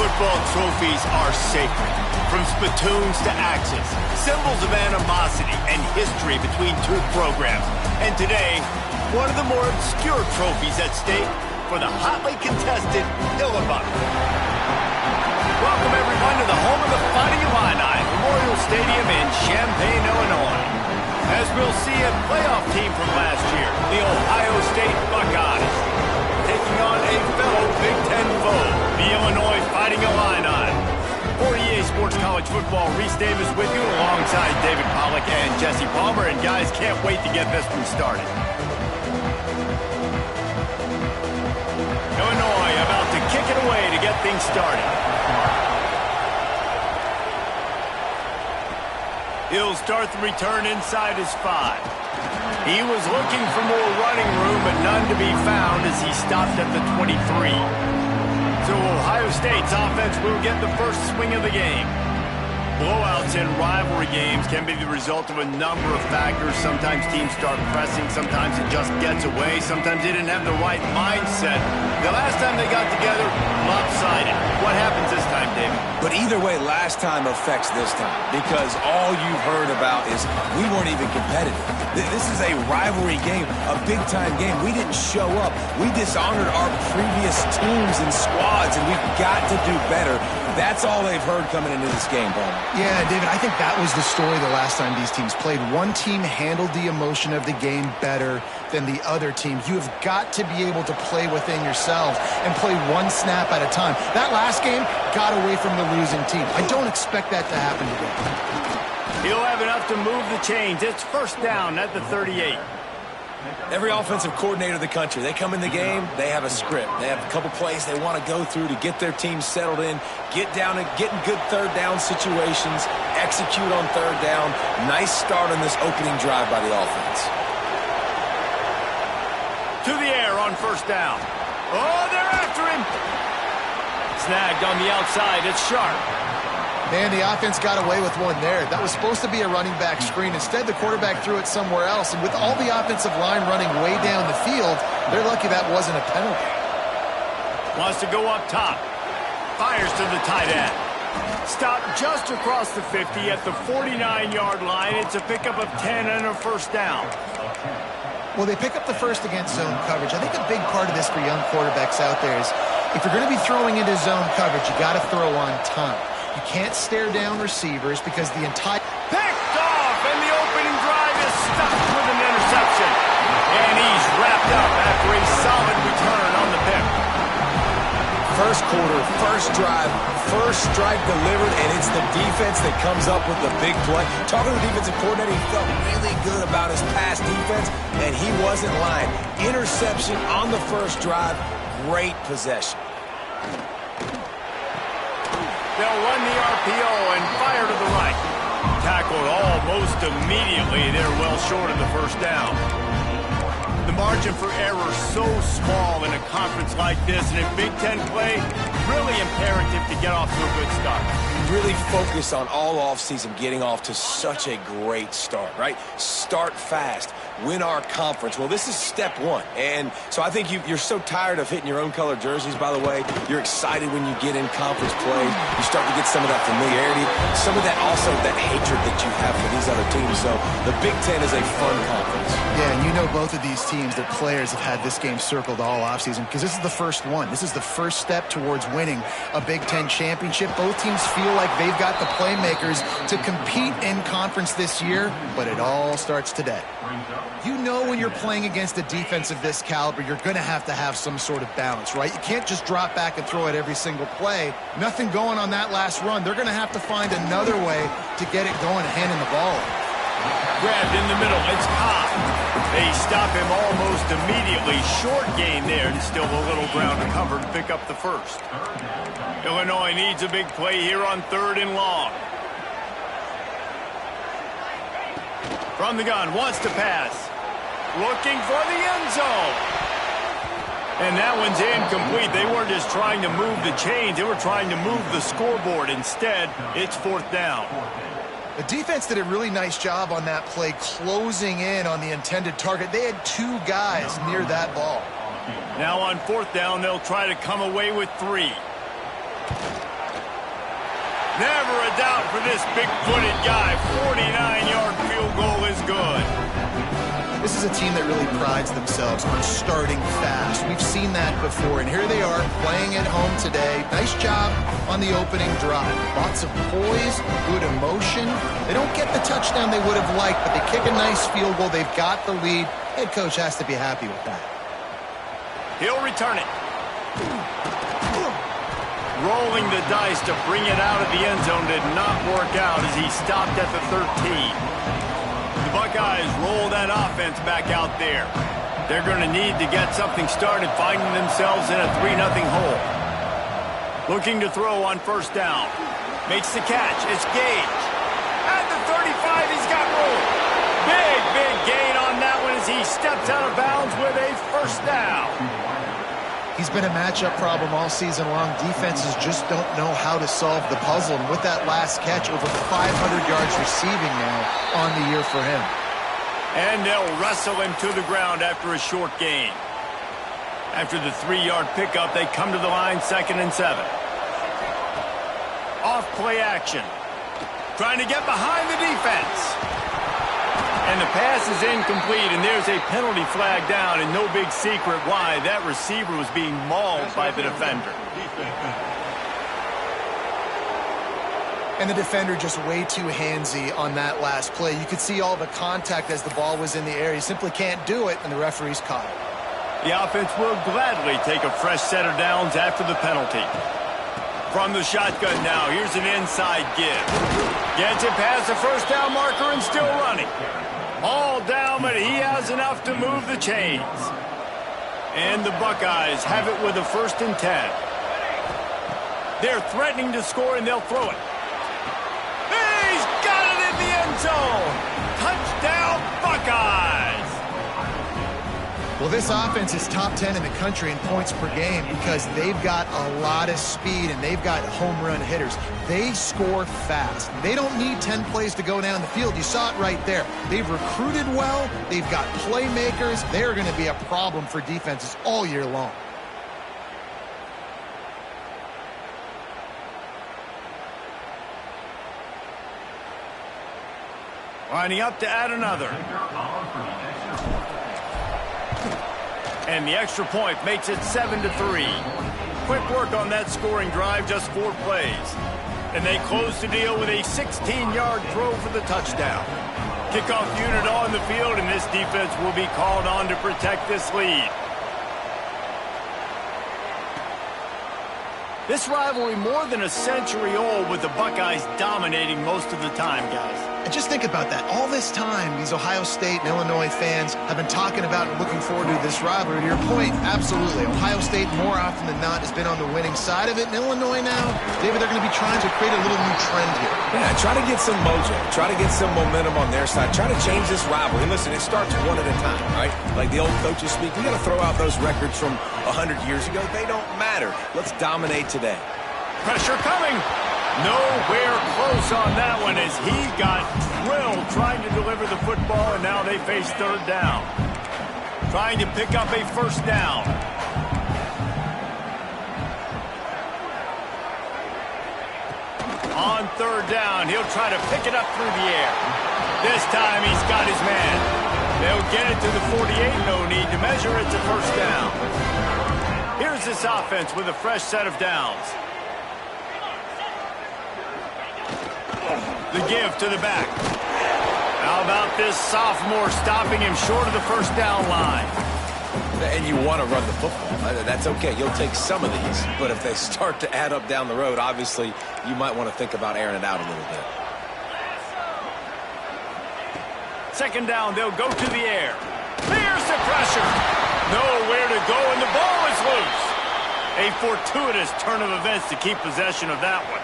football trophies are sacred. From spittoons to axes, symbols of animosity and history between two programs. And today, one of the more obscure trophies at stake for the hotly contested Illinois. Welcome, everyone, to the home of the Fighting Illini, Memorial Stadium in Champaign, Illinois. As we'll see, a playoff team from last year, the Ohio State Buckeyes, taking on a fellow Big Ten foe, the Illinois Fighting Illini. For EA Sports College Football, Reese Davis with you alongside David Pollack and Jesse Palmer. And guys, can't wait to get this one started. Illinois about to kick it away to get things started. He'll start the return inside his 5. He was looking for more running room, but none to be found as he stopped at the 23. So Ohio State's offense will get the first swing of the game. Blowouts in rivalry games can be the result of a number of factors. Sometimes teams start pressing, sometimes it just gets away, sometimes they didn't have the right mindset. The last time they got together, lopsided. What happens this time, David? But either way, last time affects this time, because all you've heard about is we weren't even competitive. This is a rivalry game, a big-time game. We didn't show up. We dishonored our previous teams and squads, and we've got to do better. That's all they've heard coming into this game, Paul. Yeah, David, I think that was the story the last time these teams played. One team handled the emotion of the game better than the other team. You have got to be able to play within yourselves and play one snap at a time. That last game got away from the losing team. I don't expect that to happen today. He'll have enough to move the chains. It's first down at the 38. Every offensive coordinator in the country, they come in the game, they have a script. They have a couple plays they want to go through to get their team settled in, get down and get in good third down situations, execute on third down. Nice start on this opening drive by the offense. To the air on first down. Oh, they're after him. Snagged on the outside. It's Sharp. Man, the offense got away with one there. That was supposed to be a running back screen. Instead, the quarterback threw it somewhere else. And with all the offensive line running way down the field, they're lucky that wasn't a penalty. Wants to go up top. Fires to the tight end. Stopped just across the 50 at the 49-yard line. It's a pickup of 10 and a first down. Well, they pick up the first against zone coverage. I think a big part of this for young quarterbacks out there is if you're going to be throwing into zone coverage, you got to throw on time. You can't stare down receivers because the entire... Picked off, and the opening drive is stuffed with an interception. And he's wrapped up after a solid return on the pick. First quarter, first drive, first strike delivered, and it's the defense that comes up with the big play. Talking to the defensive coordinator, he felt really good about his pass defense, and he wasn't lying. Interception on the first drive, great possession. They'll run the RPO and fire to the right. Tackled almost immediately. They're well short of the first down. The margin for error so small in a conference like this, and in Big Ten play, really imperative to get off to a good start. Really focus on all offseason getting off to such a great start, right? Start fast. Win our conference. Well, this is step one. And so I think you're so tired of hitting your own color jerseys, by the way. You're excited when you get in conference play. You start to get some of that familiarity, some of that also that hatred that you have for these other teams. So the Big Ten is a fun conference. Yeah, and you know both of these teams, their players have had this game circled all offseason because this is the first one. This is the first step towards winning a Big Ten championship. Both teams feel like they've got the playmakers to compete in conference this year, but it all starts today. You know when you're playing against a defense of this caliber, you're going to have some sort of balance, right? You can't just drop back and throw it every single play. Nothing going on that last run. They're going to have to find another way to get it going, handing the ball. Grabbed in the middle. It's Cobb. They stop him almost immediately. Short gain there, and still a little ground to cover to pick up the first. Illinois needs a big play here on 3rd and long. From the gun, wants to pass. Looking for the end zone. And that one's incomplete. They weren't just trying to move the chains. They were trying to move the scoreboard. Instead, it's 4th down. The defense did a really nice job on that play, closing in on the intended target. They had 2 guys near that ball. Now on 4th down, they'll try to come away with 3. Never a doubt for this big-footed guy. 49-yard field goal is good. This is a team that really prides themselves on starting fast. We've seen that before, and here they are playing at home today. Nice job on the opening drive. Lots of poise, good emotion. They don't get the touchdown they would have liked, but they kick a nice field goal. They've got the lead. Head coach has to be happy with that. He'll return it. Rolling the dice to bring it out of the end zone did not work out as he stopped at the 13. The Buckeyes roll that offense back out there. They're going to need to get something started, finding themselves in a 3-0 hole. Looking to throw on first down. Makes the catch. It's Gage. At the 35, he's got room. Big gain on that one as he steps out of bounds with a first down. He's been a matchup problem all season long. Defenses just don't know how to solve the puzzle. And with that last catch, over 500 yards receiving now on the year for him. And they'll wrestle him to the ground after a short gain. After the 3-yard pickup, they come to the line, 2nd and 7. Off play action. Trying to get behind the defense. And the pass is incomplete, and there's a penalty flag down, and no big secret why. That receiver was being mauled by the defender. And the defender just way too handsy on that last play. You could see all the contact as the ball was in the air. He simply can't do it, and the referee's caught it. The offense will gladly take a fresh set of downs after the penalty. From the shotgun now, here's an inside give. Gets it past the first down marker and still running. All down, but he has enough to move the chains. And the Buckeyes have it with a 1st and 10. They're threatening to score, and they'll throw it. He's got it in the end zone. Touchdown, Buckeyes. Well, this offense is top 10 in the country in points per game because they've got a lot of speed and they've got home run hitters. They score fast. They don't need 10 plays to go down the field. You saw it right there. They've recruited well. They've got playmakers. They're going to be a problem for defenses all year long. Lining up to add another. And the extra point makes it 7-3. Quick work on that scoring drive, just 4 plays. And they close the deal with a 16-yard throw for the touchdown. Kickoff unit on the field, and this defense will be called on to protect this lead. This rivalry more than a century old, with the Buckeyes dominating most of the time, guys. And just think about that. All this time, these Ohio State and Illinois fans have been talking about and looking forward to this rivalry. To your point, absolutely. Ohio State, more often than not, has been on the winning side of it. And Illinois now, David, they're going to be trying to create a little new trend here. Yeah, try to get some mojo. Try to get some momentum on their side. Try to change this rivalry. Listen, it starts one at a time, right? Like the old coaches speak, we got to throw out those records from 100 years ago. They don't matter. Let's dominate today. Pressure coming. Nowhere close on that one as he got drilled trying to deliver the football, and now they face 3rd down. Trying to pick up a first down. On 3rd down, he'll try to pick it up through the air. This time he's got his man. They'll get it to the 48, no need to measure. It's a first down. Here's this offense with a fresh set of downs. The give to the back. How about this sophomore stopping him short of the first down line? And you want to run the football. That's okay. You'll take some of these. But if they start to add up down the road, obviously, you might want to think about airing it out a little bit. 2nd down, they'll go to the air. There's the pressure. Nowhere to go, and the ball is loose. A fortuitous turn of events to keep possession of that one.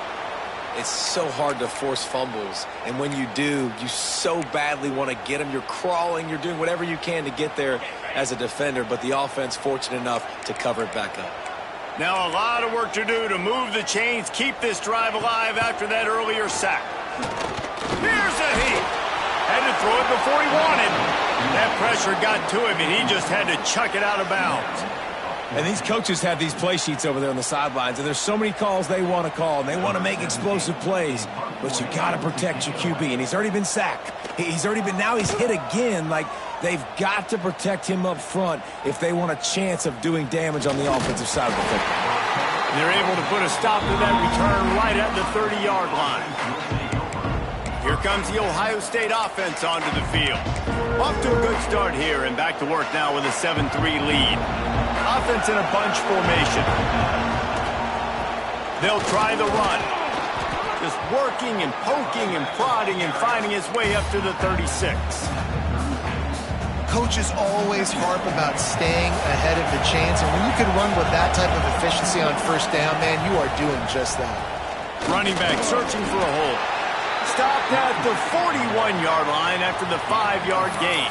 It's so hard to force fumbles, and when you do, you so badly want to get them. You're crawling, you're doing whatever you can to get there as a defender, but the offense fortunate enough to cover it back up. Now a lot of work to do to move the chains, keep this drive alive after that earlier sack. Here's a heat. Had to throw it before he wanted. That pressure got to him, and he just had to chuck it out of bounds. And these coaches have these play sheets over there on the sidelines, and there's so many calls they want to call, and they want to make explosive plays, but you got to protect your QB, and he's already been sacked. Now he's hit again. Like, they've got to protect him up front if they want a chance of doing damage on the offensive side of the football. They're able to put a stop to that return right at the 30-yard line. Here comes the Ohio State offense onto the field. Off to a good start here, and back to work now with a 7-3 lead. Offense in a bunch formation. They'll try the run. Just working and poking and prodding and finding his way up to the 36. Coaches always harp about staying ahead of the chains, and when you can run with that type of efficiency on first down, man, you are doing just that. Running back searching for a hole. Stopped at the 41-yard line after the 5-yard gain.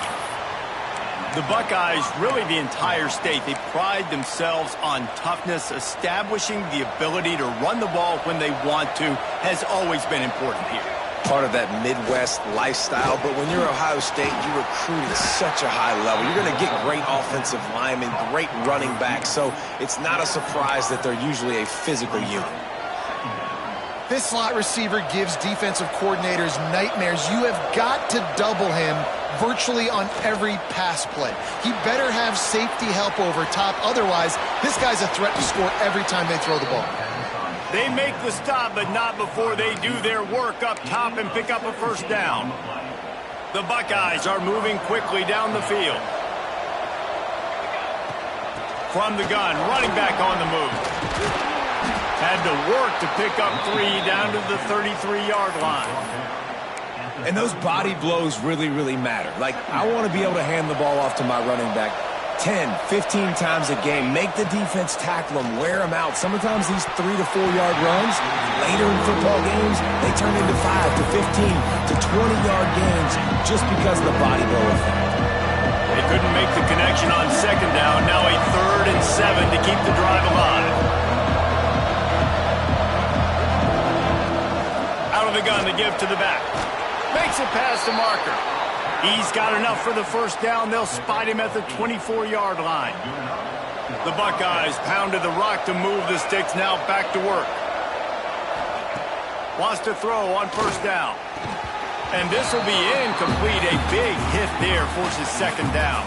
The Buckeyes, really the entire state, they pride themselves on toughness. Establishing the ability to run the ball when they want to has always been important here. Part of that Midwest lifestyle, but when you're Ohio State, you recruit at such a high level. You're going to get great offensive linemen, great running backs, so it's not a surprise that they're usually a physical unit. This slot receiver gives defensive coordinators nightmares. You have got to double him virtually on every pass play. He better have safety help over top. Otherwise, this guy's a threat to score every time they throw the ball. They make the stop, but not before they do their work up top and pick up a first down. The Buckeyes are moving quickly down the field. From the gun, running back on the move. Had to work to pick up 3 down to the 33-yard line. And those body blows really, really matter. Like, I want to be able to hand the ball off to my running back 10, 15 times a game. Make the defense tackle them, wear them out. Sometimes these 3 to 4 yard runs, later in football games, they turn into 5 to 15 to 20-yard gains just because of the body blow effect. They couldn't make the connection on second down. Now a 3rd and 7 to keep the drive alive. Out of the gun to give to the back. Makes it past the marker. He's got enough for the first down. They'll spot him at the 24-yard line. The Buckeyes pounded the rock to move the sticks. Now back to work. Wants to throw on first down. And this will be incomplete. A big hit there forces second down.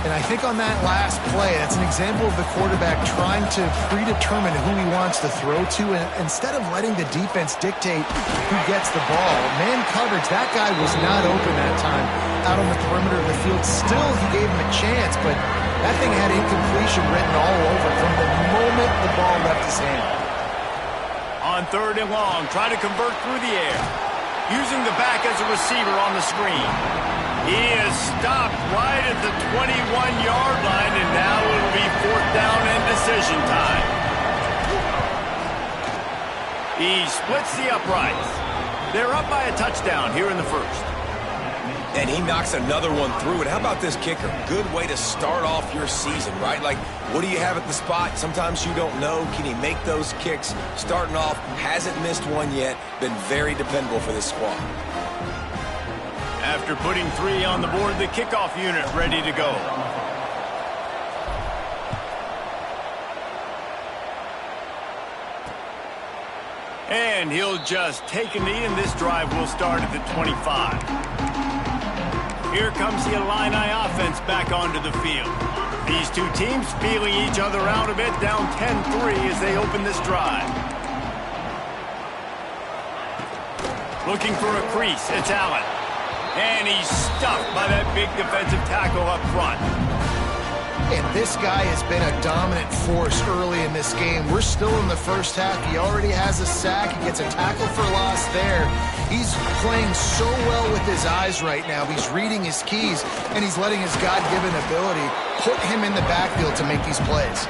And I think on that last play, that's an example of the quarterback trying to predetermine who he wants to throw to, and instead of letting the defense dictate who gets the ball. Man coverage, that guy was not open that time out on the perimeter of the field. Still, he gave him a chance, but that thing had incompletion written all over from the moment the ball left his hand. On 3rd and long, trying to convert through the air. Using the back as a receiver on the screen. He is stopped right at the 21-yard line, and now it'll be 4th down and decision time. He splits the uprights. They're up by a touchdown here in the first. And he knocks another one through. And how about this kicker? Good way to start off your season, right? Like, what do you have at the spot? Sometimes you don't know. Can he make those kicks? Starting off, hasn't missed one yet. Been very dependable for this squad. After putting 3 on the board, the kickoff unit ready to go. And he'll just take a knee, and this drive will start at the 25. Here comes the Illini offense back onto the field. These two teams feeling each other out a bit, down 10-3 as they open this drive. Looking for a crease, it's Allen. And he's stuffed by that big defensive tackle up front. And this guy has been a dominant force early in this game. We're still in the first half. He already has a sack. He gets a tackle for loss there. He's playing so well with his eyes right now. He's reading his keys, and he's letting his God-given ability put him in the backfield to make these plays.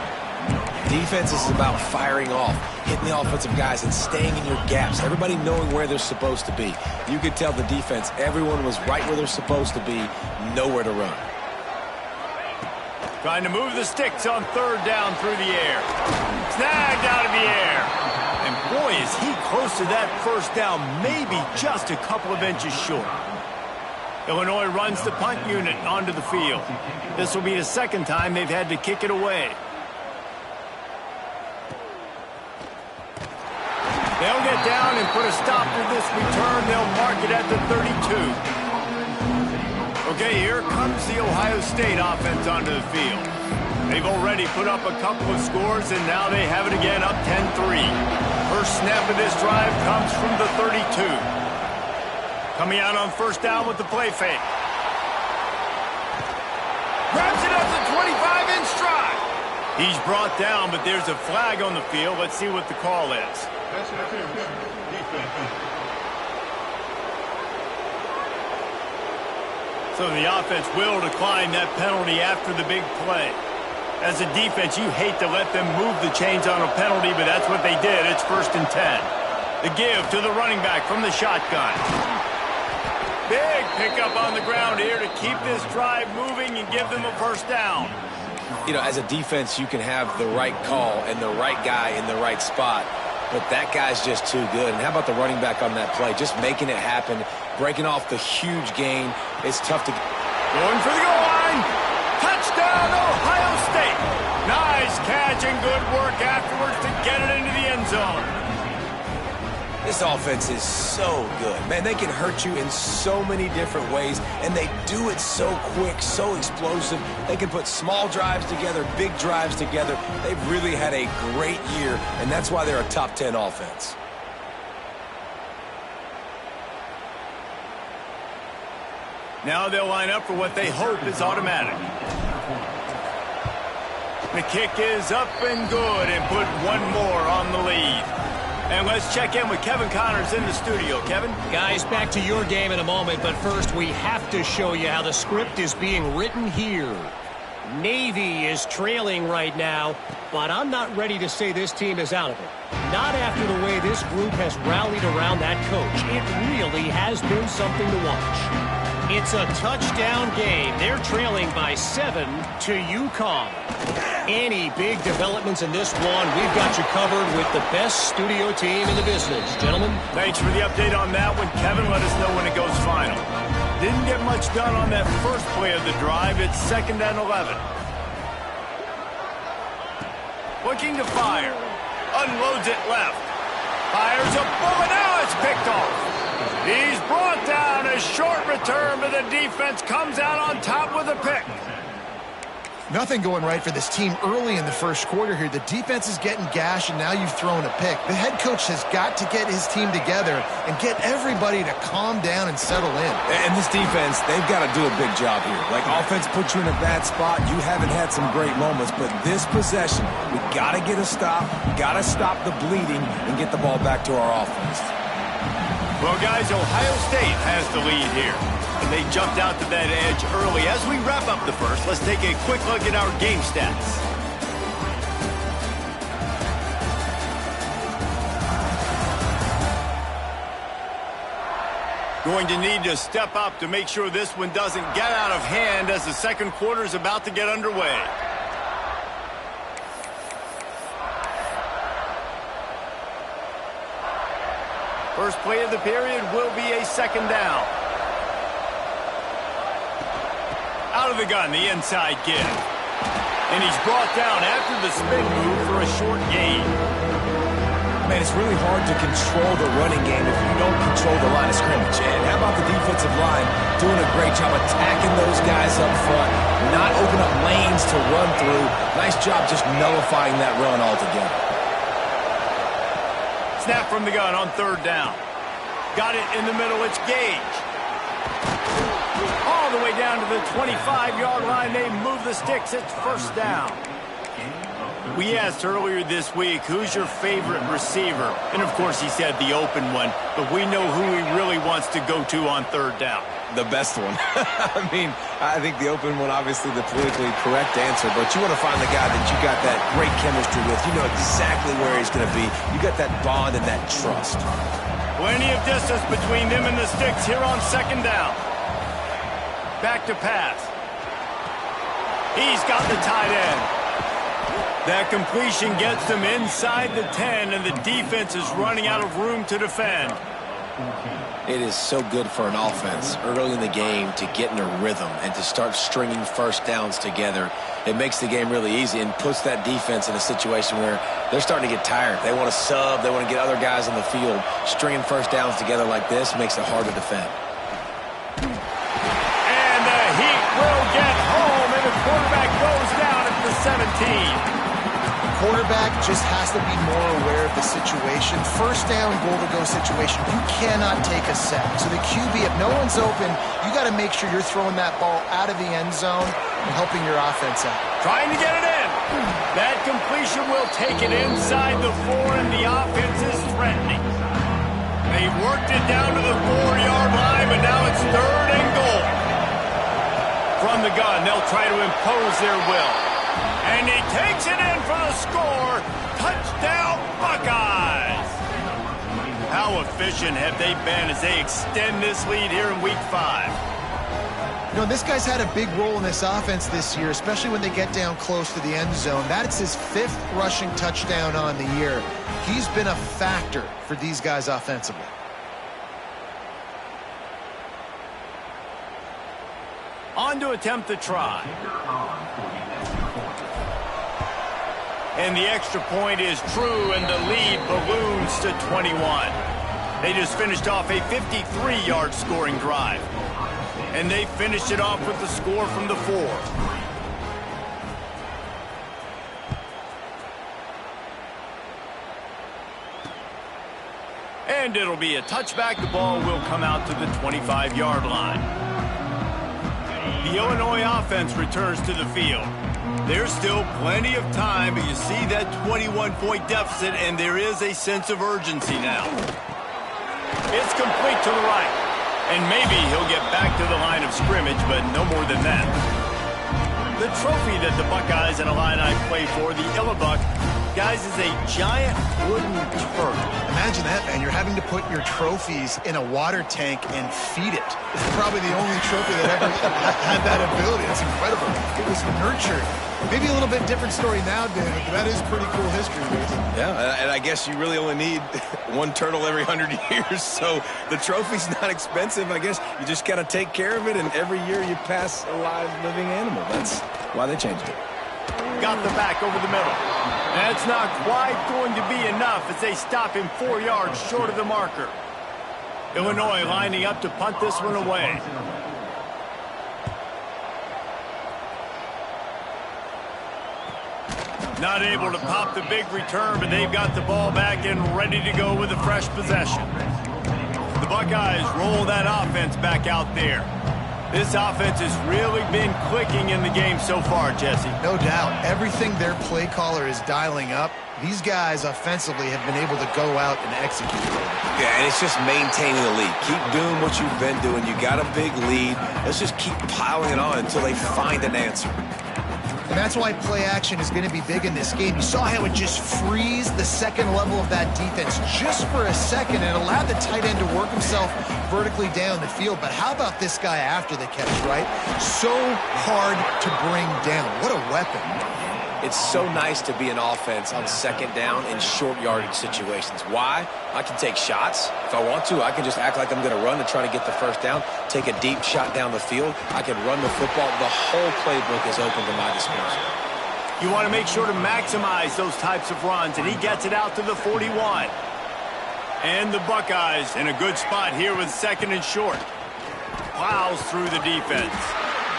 Defense is about firing off, hitting the offensive guys, and staying in your gaps. Everybody knowing where they're supposed to be. You could tell the defense, everyone was right where they're supposed to be, nowhere to run. Trying to move the sticks on 3rd down through the air. Snagged out of the air. And boy, is he close to that first down, maybe just a couple of inches short. Illinois runs the punt unit onto the field. This will be the second time they've had to kick it away. They'll get down and put a stop to this return. They'll mark it at the 32. Okay, here comes the Ohio State offense onto the field. They've already put up a couple of scores, and now they have it again, up 10-3. First snap of this drive comes from the 32. Coming out on first down with the play fake. Grabs it up the 25 in stride. He's brought down, but there's a flag on the field. Let's see what the call is. So the offense will decline that penalty after the big play. As a defense, you hate to let them move the chains on a penalty, but that's what they did. It's 1st and 10. The give to the running back from the shotgun. Big pickup on the ground here to keep this drive moving and give them a first down. You know, as a defense, you can have the right call and the right guy in the right spot, but that guy's just too good. And how about the running back on that play? Just making it happen, breaking off the huge gain. It's tough to... Going for the goal line. Touchdown, Ohio State. Nice catch and good work afterwards to get it into the end zone. This offense is so good. Man, they can hurt you in so many different ways, and they do it so quick, so explosive. They can put small drives together, big drives together. They've really had a great year, and that's why they're a top 10 offense. Now they'll line up for what they hope is automatic. The kick is up and good, and put one more on the lead. And let's check in with Kevin Connors in the studio. Kevin? Guys, back to your game in a moment, but first we have to show you how the script is being written here. Navy is trailing right now, but I'm not ready to say this team is out of it. Not after the way this group has rallied around that coach. It really has been something to watch. It's a touchdown game. They're trailing by 7 to UConn. Any big developments in this one, we've got you covered with the best studio team in the business. Gentlemen? Thanks for the update on that one, Kevin. Let us know when it goes final. Didn't get much done on that first play of the drive. It's 2nd and 11. Looking to fire. Unloads it left. Fires a bullet. Now it's picked off. He's brought down. A short return, but the defense comes out on top with a pick. Nothing going right for this team early in the first quarter here. The defense is getting gashed, and now you've thrown a pick. The head coach has got to get his team together and get everybody to calm down and settle in. And this defense, they've got to do a big job here. Like, offense puts you in a bad spot. You haven't had some great moments, but this possession, we got to get a stop, got to stop the bleeding, and get the ball back to our offense. Well, guys, Ohio State has the lead here. And they jumped out to that edge early. As we wrap up the first, let's take a quick look at our game stats. Going to need to step up to make sure this one doesn't get out of hand as the second quarter is about to get underway. First play of the period will be a 2nd down. Out of the gun, the inside give. And he's brought down after the spin move for a short gain. Man, it's really hard to control the running game if you don't control the line of scrimmage. And how about the defensive line doing a great job attacking those guys up front, not open up lanes to run through. Nice job just nullifying that run altogether. Snap from the gun on 3rd down. Got it in the middle. It's Gage. All the way down to the 25-yard line. They move the sticks. It's 1st down. We asked earlier this week, who's your favorite receiver? And, of course, he said the open one. But we know who he really wants to go to on 3rd down. The best one. I mean, I think the open one, obviously the politically correct answer, but you want to find the guy that you got that great chemistry with. You know exactly where he's going to be. You got that bond and that trust. Plenty of distance between them and the sticks here on 2nd down. Back to pass. He's got the tight end. That completion gets them inside the 10, and the defense is running out of room to defend. It is so good for an offense early in the game to get in a rhythm and to start stringing first downs together. It makes the game really easy and puts that defense in a situation where they're starting to get tired. They want to sub. They want to get other guys on the field. Stringing first downs together like this makes it hard to defend. And the Heat will get home, and the quarterback goes down at the 17. Quarterback just has to be more aware of the situation. First down, goal-to-go situation. You cannot take a sack. So the QB, if no one's open, you got to make sure you're throwing that ball out of the end zone and helping your offense out. Trying to get it in. That completion will take it inside the 4, and the offense is threatening. They've worked it down to the 4-yard line, but now it's 3rd and goal. From the gun, they'll try to impose their will. And he takes it in for the score. Touchdown, Buckeyes. How efficient have they been as they extend this lead here in Week 5? You know, this guy's had a big role in this offense this year, especially when they get down close to the end zone. That's his 5th rushing touchdown on the year. He's been a factor for these guys offensively. On to attempt the try. And the extra point is true, and the lead balloons to 21. They just finished off a 53-yard scoring drive. And they finished it off with the score from the 4. And it'll be a touchback. The ball will come out to the 25-yard line. The Illinois offense returns to the field. There's still plenty of time, but you see that 21-point deficit, and there is a sense of urgency now. It's complete to the right, and maybe he'll get back to the line of scrimmage, but no more than that. The trophy that the Buckeyes and Illini play for, the Illibuck, guys, is a giant wooden turtle. Imagine that, man. You're having to put your trophies in a water tank and feed it. It's probably the only trophy that ever had that ability. It's incredible. It was nurtured. Maybe a little bit different story now, David, but that is pretty cool history, Reese. Yeah, and I guess you really only need one turtle every 100 years, so the trophy's not expensive. I guess you just got to take care of it, and every year you pass a live living animal. That's why they changed it. Got the back over the middle. That's not quite going to be enough as they stop him 4 yards short of the marker. Illinois lining up to punt this one away. Not able to pop the big return, but they've got the ball back and ready to go with a fresh possession. The Buckeyes roll that offense back out there. This offense has really been clicking in the game so far, Jesse. No doubt. Everything their play caller is dialing up, these guys offensively have been able to go out and execute. Yeah, and it's just maintaining the lead. Keep doing what you've been doing. You got a big lead. Let's just keep piling it on until they find an answer. And that's why play action is going to be big in this game. You saw how it just frees the second level of that defense just for a second and allowed the tight end to work himself vertically down the field. But how about this guy after the catch, right? So hard to bring down. What a weapon. It's so nice to be an offense on second down in short yardage situations. Why? I can take shots. If I want to, I can just act like I'm going to run to try to get the first down, take a deep shot down the field. I can run the football. The whole playbook is open to my disposal. You want to make sure to maximize those types of runs, and he gets it out to the 41. And the Buckeyes in a good spot here with second and short. Plows through the defense.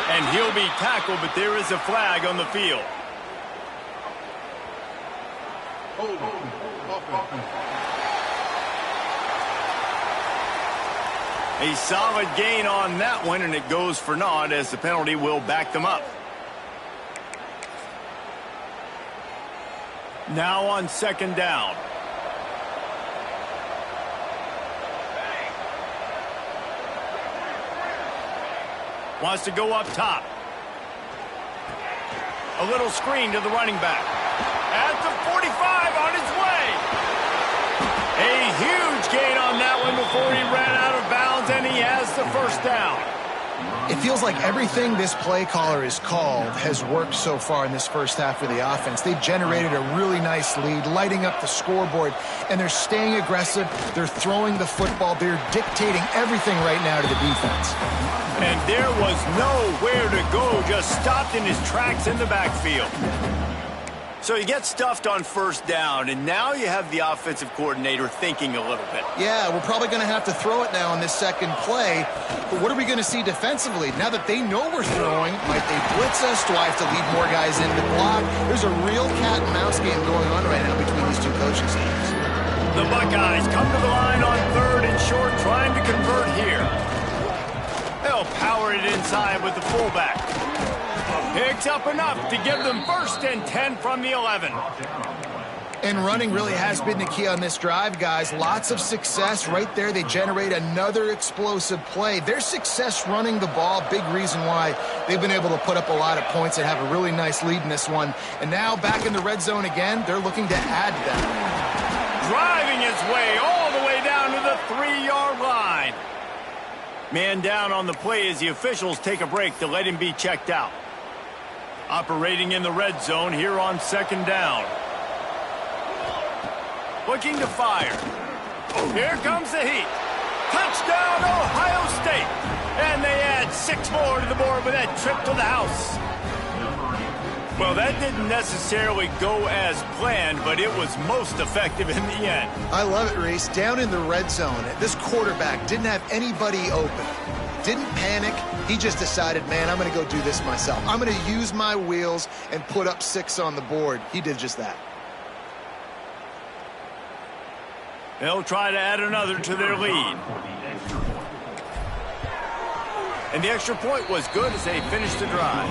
And he'll be tackled, but there is a flag on the field. A solid gain on that one, and it goes for naught as the penalty will back them up. Now on second down. Wants to go up top. A little screen to the running back. At the 45 on his way. A huge gain on that one before he ran out of bounds, and he has the first down. It feels like everything this play caller has called has worked so far in this first half for the offense. They've generated a really nice lead, lighting up the scoreboard, and they're staying aggressive. They're throwing the football. They're dictating everything right now to the defense. And there was nowhere to go, just stopped in his tracks in the backfield. So you get stuffed on first down, and now you have the offensive coordinator thinking a little bit. Yeah, we're probably going to have to throw it now on this second play. But what are we going to see defensively? Now that they know we're throwing, might they blitz us? Do I have to lead more guys in to block? There's a real cat and mouse game going on right now between these two coaching staffs. The Buckeyes come to the line on 3rd and short, trying to convert here. They'll power it inside with the fullback. Picks up enough to give them 1st and 10 from the 11. And running really has been the key on this drive, guys. Lots of success right there. They generate another explosive play. Their success running the ball, big reason why they've been able to put up a lot of points and have a really nice lead in this one. And now back in the red zone again, they're looking to add that. Driving his way all the way down to the 3-yard line. Man down on the play as the officials take a break to let him be checked out. Operating in the red zone here on 2nd down. Looking to fire. Here comes the heat. Touchdown, Ohio State. And they add 6 more to the board with that trip to the house. Well, that didn't necessarily go as planned, but it was most effective in the end. I love it, Reese. Down in the red zone, this quarterback didn't have anybody open. Didn't panic. He just decided, man, I'm going to go do this myself. I'm going to use my wheels and put up 6 on the board. He did just that. They'll try to add another to their lead. And the extra point was good as they finished the drive.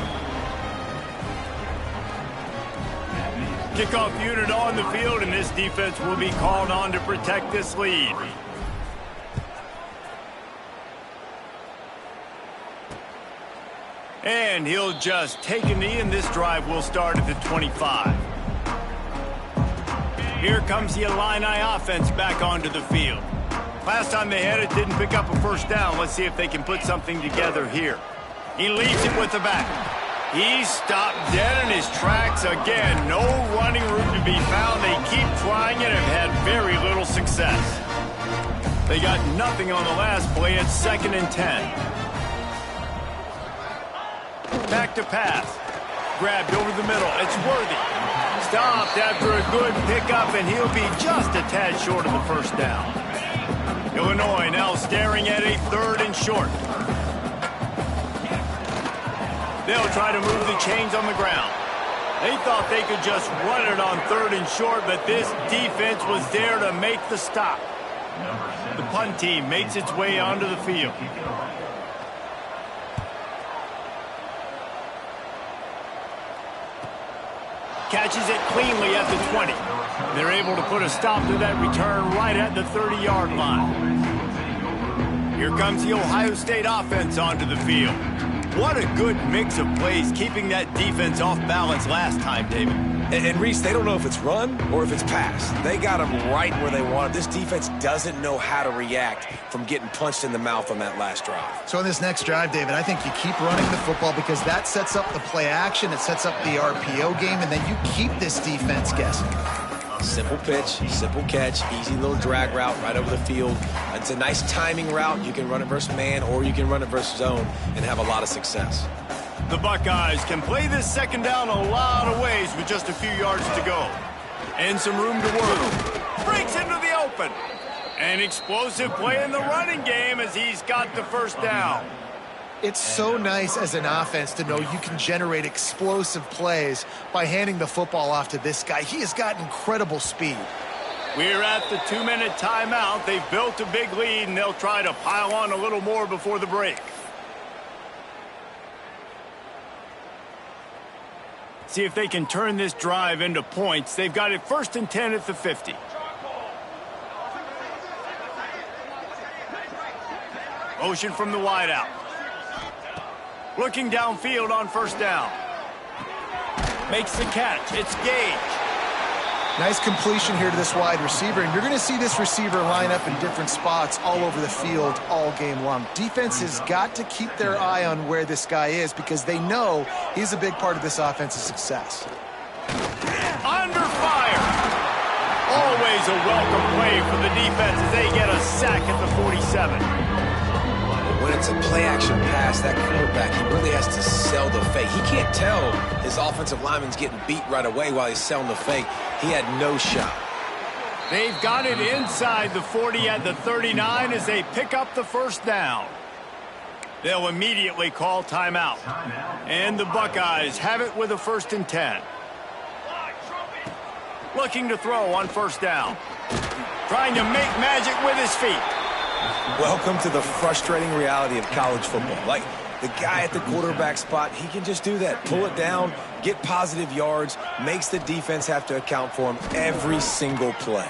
Kickoff unit on the field, and this defense will be called on to protect this lead. And he'll just take a knee, and this drive will start at the 25. Here comes the Illini offense back onto the field. Last time they had it, didn't pick up a 1st down. Let's see if they can put something together here. He leaves it with the back. He stopped dead in his tracks again. No running room to be found. They keep trying it and have had very little success. They got nothing on the last play at 2nd and 10. Back to pass. Grabbed over the middle. It's Worthy. Stopped after a good pickup, and he'll be just a tad short of the 1st down. Illinois now staring at a 3rd and short. They'll try to move the chains on the ground. They thought they could just run it on 3rd and short, but this defense was there to make the stop. The punt team makes its way onto the field. Catches it cleanly at the 20. They're able to put a stop to that return right at the 30-yard line. Here comes the Ohio State offense onto the field. What a good mix of plays, keeping that defense off balance last time, David. And Reese, they don't know if it's run or if it's pass. They got them right where they want it. This defense doesn't know how to react from getting punched in the mouth on that last drive. So in this next drive, David, I think you keep running the football because that sets up the play action, it sets up the RPO game, and then you keep this defense guessing. Simple pitch, simple catch, easy little drag route right over the field. It's a nice timing route. You can run it versus man or you can run it versus zone and have a lot of success. The Buckeyes can play this 2nd down a lot of ways with just a few yards to go. And some room to work. Breaks into the open. An explosive play in the running game as he's got the 1st down. It's so nice as an offense to know you can generate explosive plays by handing the football off to this guy. He has got incredible speed. We're at the 2-minute timeout. They've built a big lead, and they'll try to pile on a little more before the break. See if they can turn this drive into points. They've got it 1st and 10 at the 50. Motion from the wideout. Looking downfield on 1st down. Makes the catch. It's Gage. Nice completion here to this wide receiver, and you're going to see this receiver line up in different spots all over the field all game long. Defense has got to keep their eye on where this guy is because they know he's a big part of this offense's success. Under fire. Always a welcome play for the defense as they get a sack at the 47. When it's a play-action pass, that quarterback, he really has to sell the fake. He can't tell his offensive lineman's getting beat right away while he's selling the fake. He had no shot. They've got it inside the 40 at the 39 as they pick up the first down. They'll immediately call timeout. And the Buckeyes have it with a 1st and 10. Looking to throw on first down. Trying to make magic with his feet. Welcome to the frustrating reality of college football. Like, the guy at the quarterback spot, he can just do that. Pull it down, get positive yards, makes the defense have to account for him every single play.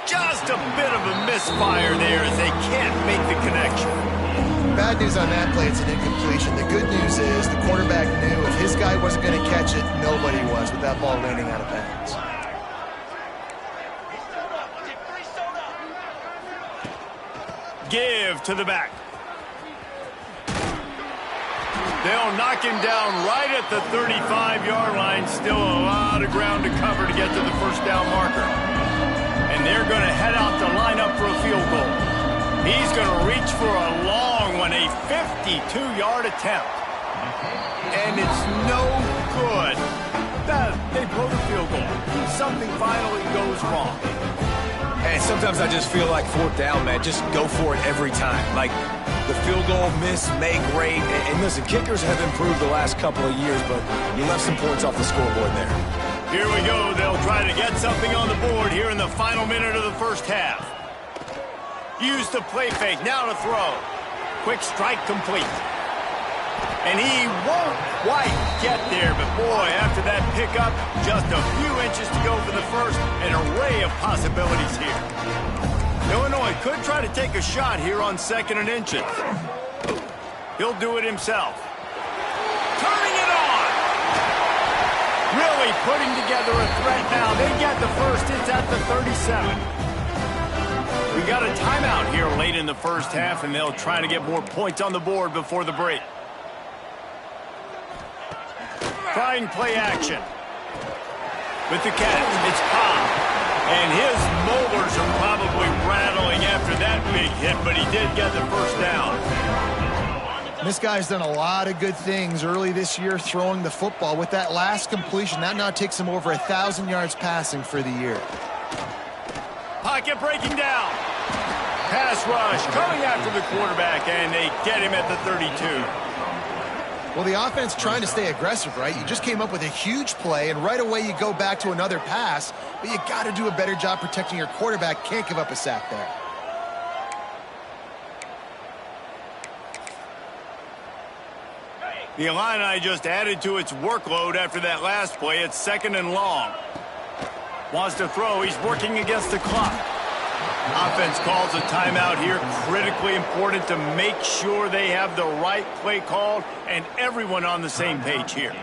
Just a bit of a misfire there as they can't make the connection. Bad news on that play, it's an incompletion. The good news is the quarterback knew if his guy wasn't going to catch it, nobody was with that ball landing out of bounds. Give to the back. They'll knock him down right at the 35-yard line. Still a lot of ground to cover to get to the first down marker. And they're going to head out to line up for a field goal. He's going to reach for a long one, a 52-yard attempt. And it's no good. They blow the field goal. Something finally goes wrong. And sometimes I just feel like 4th down, man. Just go for it every time. Like, the field goal miss, make great. And listen, kickers have improved the last couple of years, but you left some points off the scoreboard there. Here we go. They'll try to get something on the board here in the final minute of the first half. Use the play fake. Now to throw. Quick strike complete. And he won't quite get there, but boy, after that pickup, just a few inches to go for the first, an array of possibilities here. Illinois could try to take a shot here on 2nd and inches. He'll do it himself. Turning it on! Really putting together a threat now. They get the first, it's at the 37. We got a timeout here late in the first half, and they'll try to get more points on the board before the break. Trying play action. With the catch, it's Cobb. And his molars are probably rattling after that big hit, but he did get the first down. This guy's done a lot of good things early this year throwing the football. With that last completion, that now takes him over 1,000 yards passing for the year. Pocket breaking down. Pass rush coming after the quarterback, and they get him at the 32. Well, the offense trying to stay aggressive, right? You just came up with a huge play, and right away you go back to another pass, but you got to do a better job protecting your quarterback. Can't give up a sack there. The Illini just added to its workload after that last play. It's 2nd and long. Wants to throw. He's working against the clock. Offense calls a timeout here. Critically important to make sure they have the right play called and everyone on the same page here.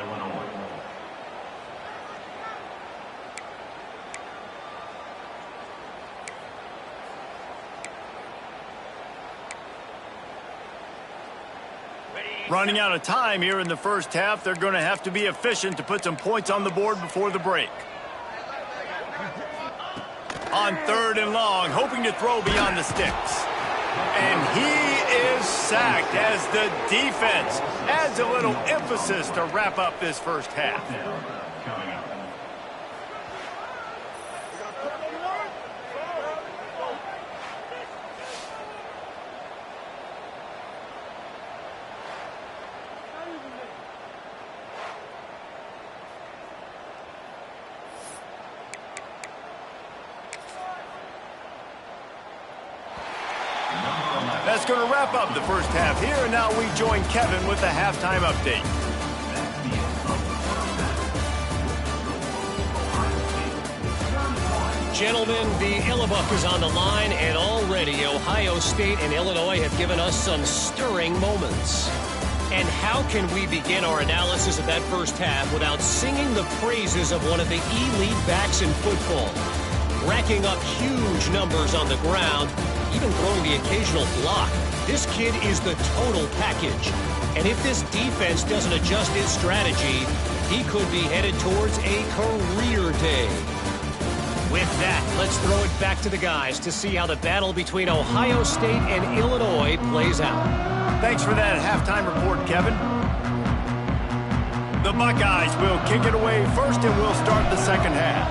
Running out of time here in the first half. They're going to have to be efficient to put some points on the board before the break. On 3rd and long, hoping to throw beyond the sticks. And he is sacked as the defense adds a little emphasis to wrap up this first half. That's going to wrap up the first half here, and now we join Kevin with the halftime update. Gentlemen, the Illibuck is on the line, and already Ohio State and Illinois have given us some stirring moments. And how can we begin our analysis of that first half without singing the praises of one of the elite backs in football? Racking up huge numbers on the ground, even throwing the occasional block. This kid is the total package. And if this defense doesn't adjust its strategy, he could be headed towards a career day. With that, let's throw it back to the guys to see how the battle between Ohio State and Illinois plays out. Thanks for that halftime report, Kevin. The Buckeyes will kick it away first, and we'll start the second half.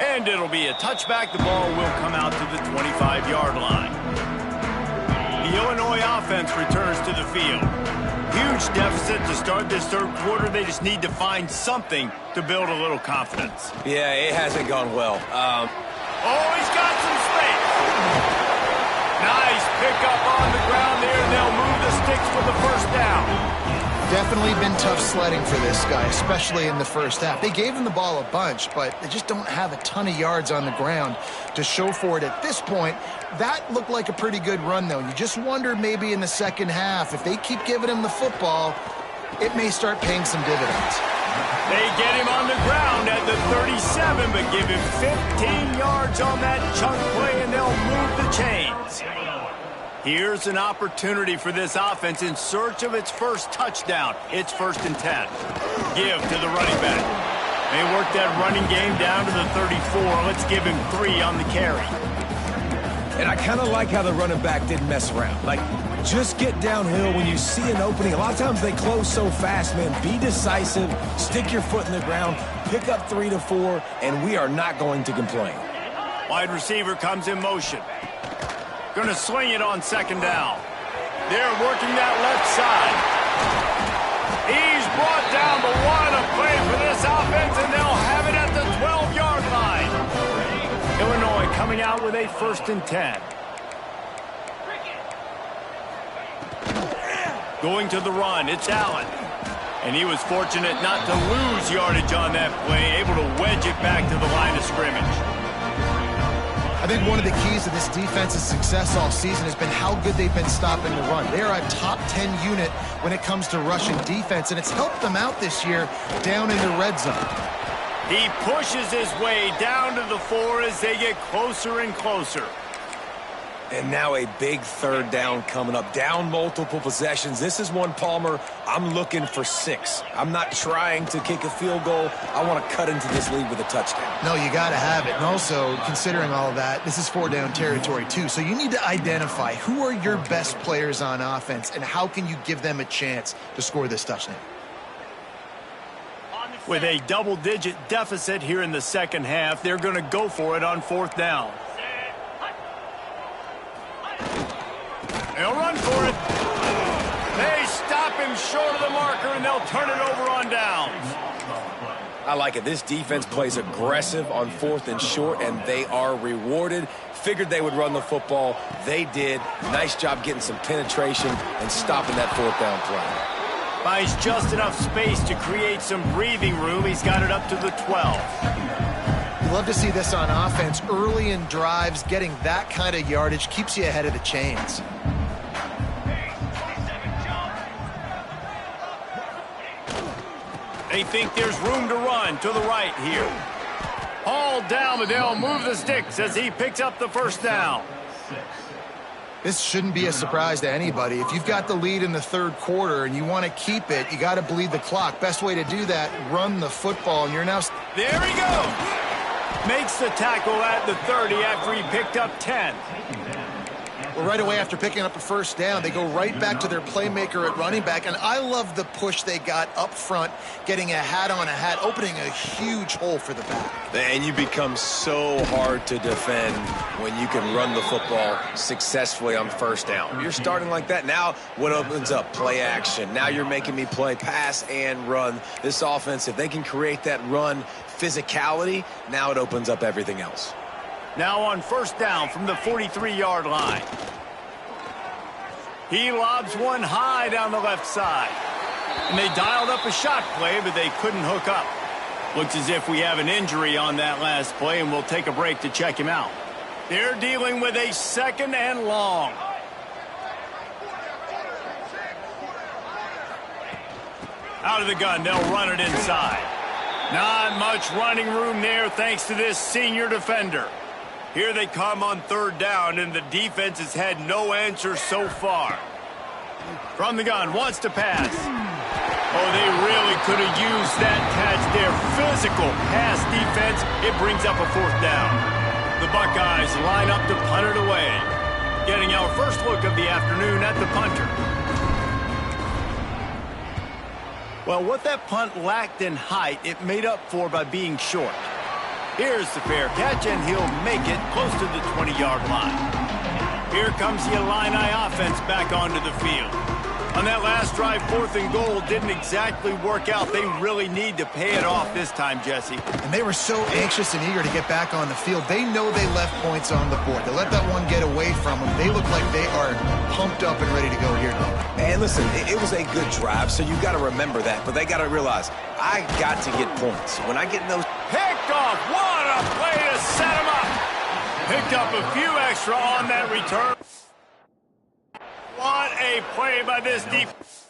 And it'll be a touchback. The ball will come out to the 25-yard line. The Illinois offense returns to the field. Huge deficit to start this third quarter. They just need to find something to build a little confidence. Yeah, it hasn't gone well. Oh, he's got some space. Nice pickup on the ground there. They'll move the sticks for the first down. Definitely been tough sledding for this guy, especially in the first half. They gave him the ball a bunch, but they just don't have a ton of yards on the ground to show for it at this point. That looked like a pretty good run, though. You just wonder maybe in the second half, if they keep giving him the football, it may start paying some dividends. They get him on the ground at the 37, but give him 15 yards on that chunk play, and they'll move the chains. Here's an opportunity for this offense in search of its first touchdown. It's 1st and 10. Give to the running back. They work that running game down to the 34. Let's give him 3 on the carry. And I kind of like how the running back didn't mess around. Like, just get downhill when you see an opening. A lot of times they close so fast, man. Be decisive, stick your foot in the ground, pick up 3 to 4, and we are not going to complain. Wide receiver comes in motion. Going to sling it on 2nd down. They're working that left side. He's brought down the one, a play for this offense, and they'll have it at the 12-yard line. Illinois coming out with a 1st and 10. Going to the run, it's Allen. And he was fortunate not to lose yardage on that play, able to wedge it back to the line of scrimmage. I think one of the keys to this defense's success all season has been how good they've been stopping the run. They're a top 10 unit when it comes to rushing defense, and it's helped them out this year down in the red zone. He pushes his way down to the 4 as they get closer and closer. And now a big 3rd down coming up. Down multiple possessions. This is one, Palmer, I'm looking for 6. I'm not trying to kick a field goal. I want to cut into this lead with a touchdown. No, you got to have it. And also, considering all of that, this is 4-down territory, too. So you need to identify who are your best players on offense and how can you give them a chance to score this touchdown. With a double-digit deficit here in the second half, they're going to go for it on 4th down. They'll run for it. They stop him short of the marker, and they'll turn it over on downs. I like it. This defense plays aggressive on 4th and short, and they are rewarded. Figured they would run the football. They did. Nice job getting some penetration and stopping that 4th down play. Buys just enough space to create some breathing room. He's got it up to the 12. You love to see this on offense. Early in drives, getting that kind of yardage keeps you ahead of the chains. They think there's room to run to the right here. Hauled down, but they'll move the sticks as he picks up the 1st down. This shouldn't be a surprise to anybody. If you've got the lead in the 3rd quarter and you want to keep it, you got to bleed the clock. Best way to do that, run the football, and you're now... There he goes. Makes the tackle at the 30 after he picked up 10. Well, right away after picking up a 1st down, they go right back to their playmaker at running back, and I love the push they got up front, getting a hat on a hat, opening a huge hole for the back. And you become so hard to defend when you can run the football successfully on 1st down. You're starting like that. Now what opens up? Play action. Now you're making me play pass and run. This offense, if they can create that run physicality, now it opens up everything else. Now on 1st down from the 43-yard line. He lobs one high down the left side. And they dialed up a shot play, but they couldn't hook up. Looks as if we have an injury on that last play, and we'll take a break to check him out. They're dealing with a 2nd and long. Out of the gun, they'll run it inside. Not much running room there thanks to this senior defender. Here they come on 3rd down, and the defense has had no answer so far. From the gun, wants to pass. Oh, they really could have used that catch there. Physical pass defense. It brings up a 4th down. The Buckeyes line up to punt it away. Getting our first look of the afternoon at the punter. Well, what that punt lacked in height, it made up for by being short. Here's the fair catch, and he'll make it close to the 20-yard line. Here comes the Illini offense back onto the field. On that last drive, 4th and goal didn't exactly work out. They really need to pay it off this time, Jesse. And they were so anxious and eager to get back on the field. They know they left points on the board. They let that one get away from them. They look like they are pumped up and ready to go here. And listen, it was a good drive, so you got to remember that. But they got to realize, I got to get points. When I get in those... Picked off. What a play to set him up. Picked up a few extra on that return. What a play by this defense.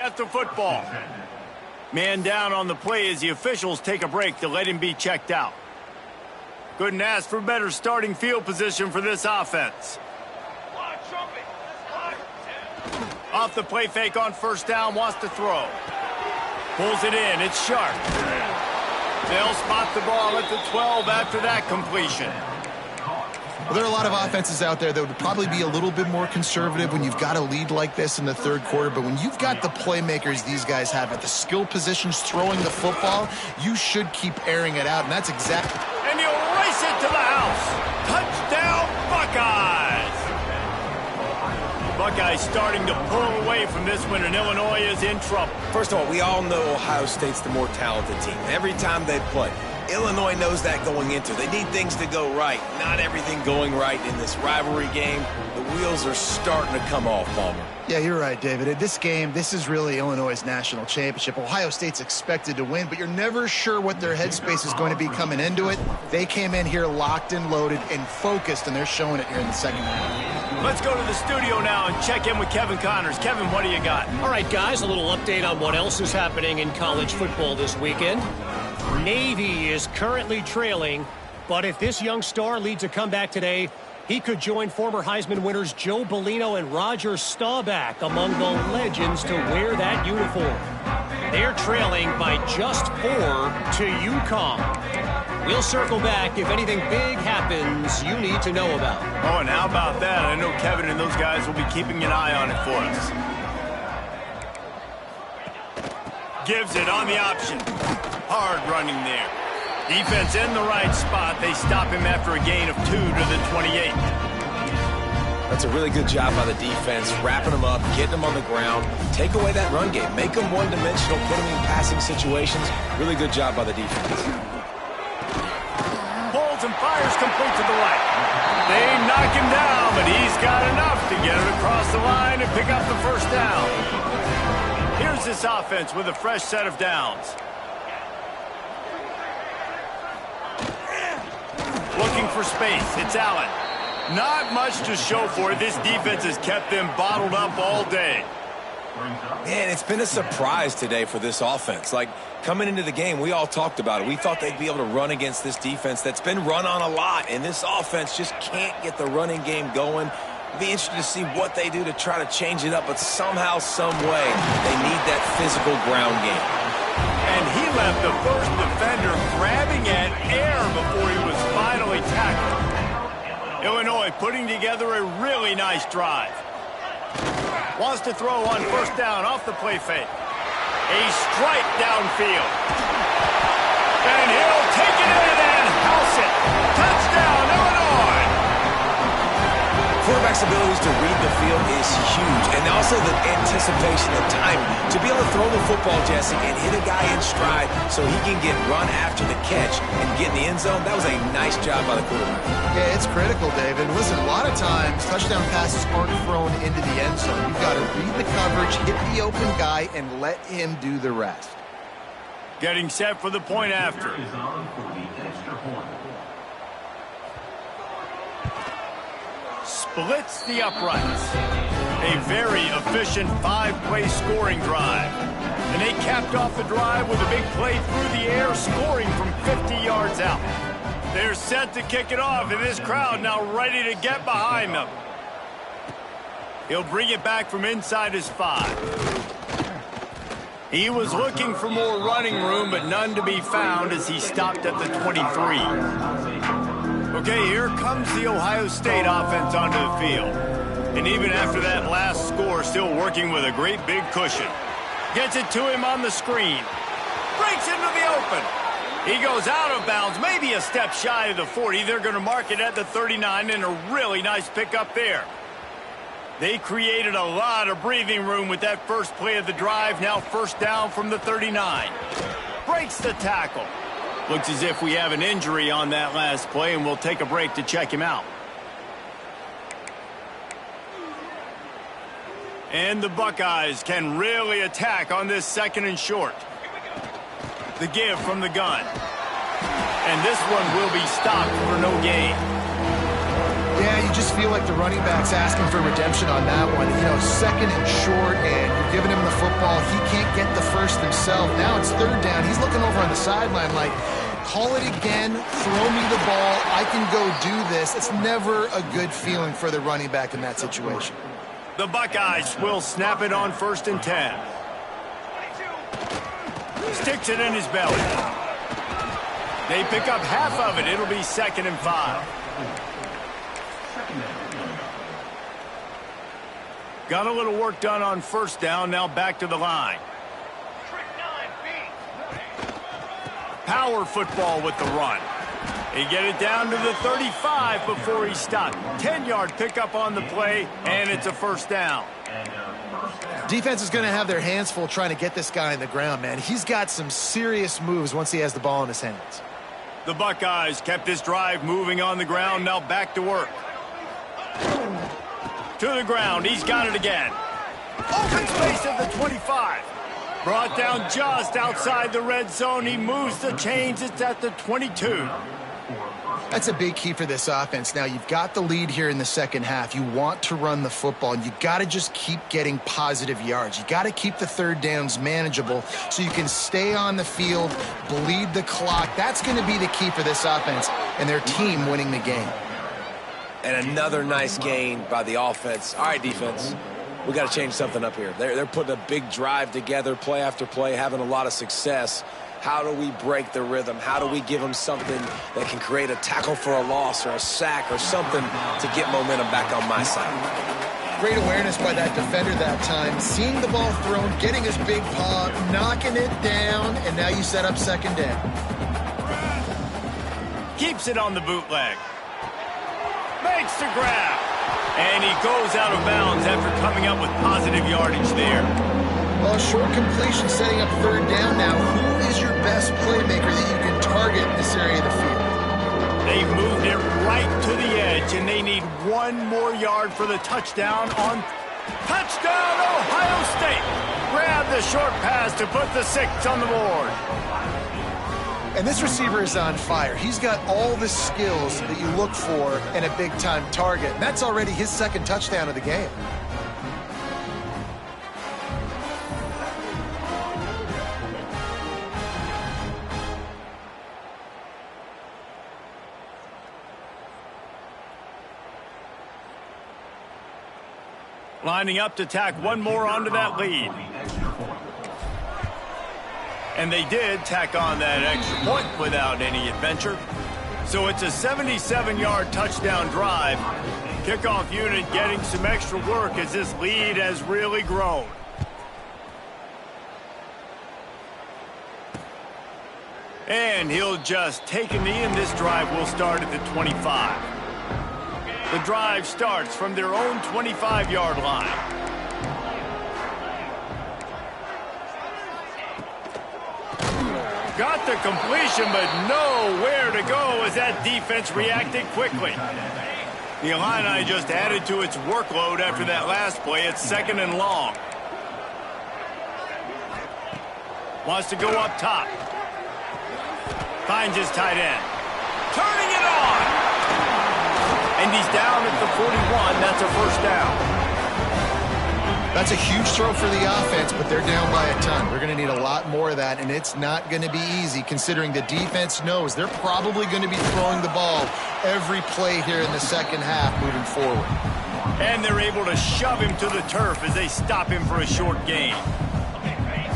At the football. Man down on the play as the officials take a break to let him be checked out. Couldn't ask for better starting field position for this offense. Off the play fake on 1st down, wants to throw. Pulls it in, it's sharp. They'll spot the ball at the 12 after that completion. Well, there are a lot of offenses out there that would probably be a little bit more conservative when you've got a lead like this in the 3rd quarter. But when you've got the playmakers these guys have at the skill positions throwing the football, you should keep airing it out. And that's exactly... And he'll race it to the house. Touchdown, Buckeyes. Buckeyes starting to pull away from this one, and Illinois is in trouble. First of all, we all know Ohio State's the more talented team. Every time they play. Illinois knows that going into. They need things to go right. Not everything going right in this rivalry game. The wheels are starting to come off, Palmer. Yeah, you're right, David. This game, this is really Illinois' national championship. Ohio State's expected to win, but you're never sure what their headspace is going to be coming into it. They came in here locked and loaded and focused, and they're showing it here in the 2nd half. Let's go to the studio now and check in with Kevin Connors. Kevin, what do you got? All right, guys, a little update on what else is happening in college football this weekend. Navy is currently trailing, but if this young star leads a comeback today, he could join former Heisman winners Joe Bellino and Roger Staubach among the legends to wear that uniform. They're trailing by just 4 to UConn. We'll circle back if anything big happens you need to know about. Oh, and how about that? I know Kevin and those guys will be keeping an eye on it for us. Gives it on the option. Hard running there. Defense in the right spot. They stop him after a gain of 2 to the 28. That's a really good job by the defense, wrapping them up, getting them on the ground, take away that run game, make them one-dimensional, put them in passing situations. Really good job by the defense. Pulls and fires complete to the right. They knock him down, but he's got enough to get it across the line and pick up the 1st down. Here's this offense with a fresh set of downs. Looking for space. It's Allen. Not much to show for it. This defense has kept them bottled up all day. Man, it's been a surprise today for this offense. Like, coming into the game, we all talked about it. We thought they'd be able to run against this defense that's been run on a lot, and this offense just can't get the running game going. It'll be interesting to see what they do to try to change it up, but somehow, some way, they need that physical ground game. And he left the first defender grabbing at air before he was finally tackled. Illinois putting together a really nice drive. Wants to throw on 1st down off the play fake. A strike downfield. And he'll take it in and house it. Touchdown, Illinois. Quarterback's abilities to read the field is huge, and also the anticipation and timing. To be able to throw the football, Jesse, and hit a guy in stride so he can get run after the catch and get in the end zone, that was a nice job by the quarterback. Yeah, it's critical, David. Listen, a lot of times, touchdown passes aren't thrown into the end zone. You've got to read the coverage, hit the open guy, and let him do the rest. Getting set for the point after. Splits the uprights. A very efficient 5-play scoring drive. And they capped off the drive with a big play through the air, scoring from 50 yards out. They're set to kick it off, and this crowd now ready to get behind them. He'll bring it back from inside his 5. He was looking for more running room, but none to be found as he stopped at the 23. Okay, here comes the Ohio State offense onto the field. And even after that last score, still working with a great big cushion. Gets it to him on the screen. Breaks into the open. He goes out of bounds, maybe a step shy of the 40. They're going to mark it at the 39, and a really nice pickup there. They created a lot of breathing room with that first play of the drive. Now first down from the 39. Breaks the tackle. Looks as if we have an injury on that last play, and we'll take a break to check him out. And the Buckeyes can really attack on this second and short. The give from the gun. And this one will be stopped for no gain. Yeah, you just feel like the running back's asking for redemption on that one. You know, second and short, and you're giving him the football. He can't get the first himself. Now it's third down. He's looking over on the sideline like, call it again, throw me the ball, I can go do this. It's never a good feeling for the running back in that situation. The Buckeyes will snap it on 1st and 10. Sticks it in his belly. They pick up half of it. It'll be 2nd and 5. Got a little work done on first down. Now back to the line. Power football with the run. They get it down to the 35 before he stopped. 10-yard pickup on the play, and it's a first down. Defense is going to have their hands full trying to get this guy in the ground, man. He's got some serious moves once he has the ball in his hands. The Buckeyes kept this drive moving on the ground. Now back to work. To the ground. He's got it again. Open space at the 25. Brought down just outside the red zone. He moves the chains. It's at the 22. That's a big key for this offense. Now, you've got the lead here in the second half. You want to run the football, and you got to just keep getting positive yards. You got to keep the third downs manageable so you can stay on the field, bleed the clock. That's going to be the key for this offense and their team winning the game. And another nice gain by the offense. All right, defense, we got to change something up here. They're putting a big drive together, play after play, having a lot of success. How do we break the rhythm? How do we give them something that can create a tackle for a loss or a sack or something to get momentum back on my side? Great awareness by that defender that time. Seeing the ball thrown, getting his big paw, knocking it down, and now you set up second down. Keeps it on the bootleg. Makes the grab. And he goes out of bounds after coming up with positive yardage there. Well, short completion setting up third down now. Who is your best playmaker that you can target in this area of the field? They've moved it right to the edge, and they need one more yard for the touchdown on touchdown Ohio State. Grab the short pass to put the 6 on the board. And this receiver is on fire. He's got all the skills that you look for in a big-time target. And that's already his second touchdown of the game. Lining up to tack one more onto that lead. And they did tack on that extra point without any adventure. So it's a 77-yard touchdown drive. Kickoff unit getting some extra work as this lead has really grown. And he'll just take a knee, and this drive will start at the 25. The drive starts from their own 25-yard line. Got the completion, but nowhere to go as that defense reacted quickly. The Illini just added to its workload after that last play. It's 2nd and long. Wants to go up top. Finds his tight end. Turning it on! And he's down at the 41. That's a first down. That's a huge throw for the offense, but they're down by a ton. They're going to need a lot more of that, and it's not going to be easy considering the defense knows they're probably going to be throwing the ball every play here in the second half moving forward. And they're able to shove him to the turf as they stop him for a short gain.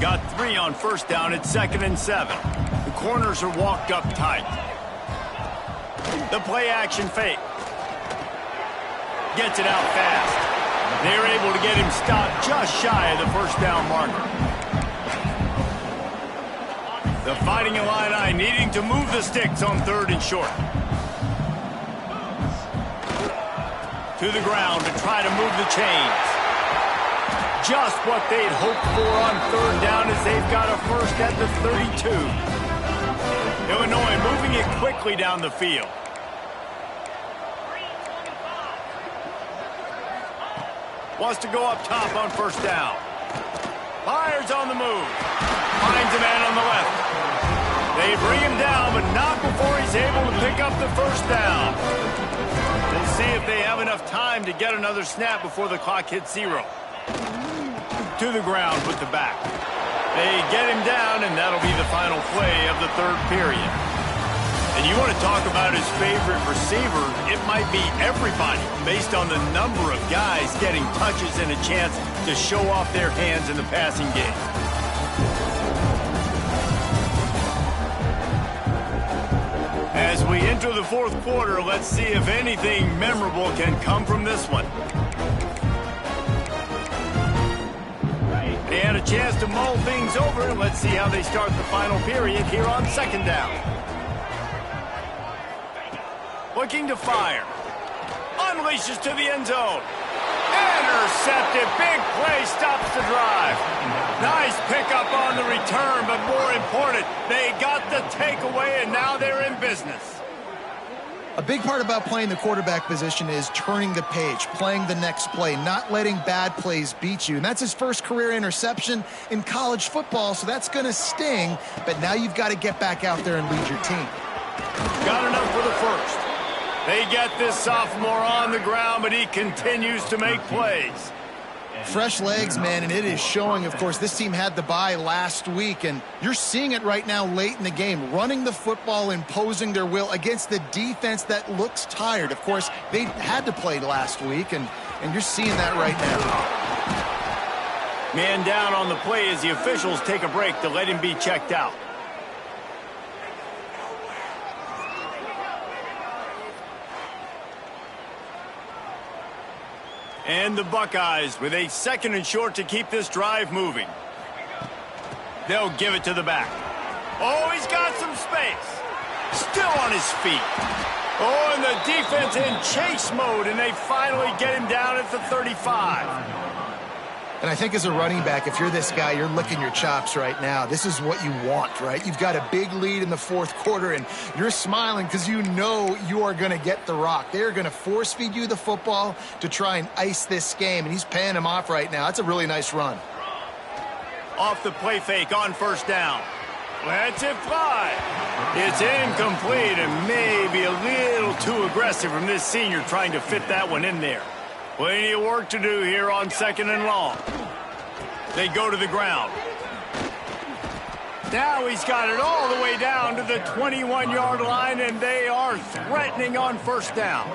Got 3 on first down at 2nd and 7. The corners are walked up tight. The play action fake. Gets it out fast. They're able to get him stopped just shy of the first down marker. The Fighting Illini needing to move the sticks on 3rd and short. To the ground to try to move the chains. Just what they'd hoped for on 3rd down as they've got a first at the 32. Illinois moving it quickly down the field. Wants to go up top on first down. Fires on the move. Finds a man on the left. They bring him down, but not before he's able to pick up the first down. We'll see if they have enough time to get another snap before the clock hits 0. To the ground with the back. They get him down, and that'll be the final play of the 3rd period. And you want to talk about his favorite receiver, it might be everybody based on the number of guys getting touches and a chance to show off their hands in the passing game. As we enter the 4th quarter, let's see if anything memorable can come from this one. They had a chance to mull things over, and let's see how they start the final period here on 2nd down. Looking to fire. Unleashes to the end zone. Intercepted. Big play stops the drive. Nice pickup on the return, but more important, they got the takeaway, and now they're in business. A big part about playing the quarterback position is turning the page, playing the next play, not letting bad plays beat you. And that's his first career interception in college football, so that's going to sting. But now you've got to get back out there and lead your team. Got enough for the first. They get this sophomore on the ground, but he continues to make plays. Fresh legs, man, and it is showing. Of course, this team had the bye last week, and you're seeing it right now late in the game, running the football, imposing their will against the defense that looks tired. Of course, they had to play last week, and you're seeing that right now. Man down on the play as the officials take a break to let him be checked out. And the Buckeyes with a 2nd and short to keep this drive moving. They'll give it to the back. Oh, he's got some space. Still on his feet. Oh, and the defense in chase mode, and they finally get him down at the 35. And I think as a running back, if you're this guy, you're licking your chops right now. This is what you want, right? You've got a big lead in the 4th quarter, and you're smiling because you know you are going to get the rock. They're going to force feed you the football to try and ice this game, and he's paying him off right now. That's a really nice run. Off the play fake on first down. Lets it fly. It's incomplete and maybe a little too aggressive from this senior trying to fit that one in there. Plenty of work to do here on 2nd and long. They go to the ground. Now he's got it all the way down to the 21-yard line, and they are threatening on first down.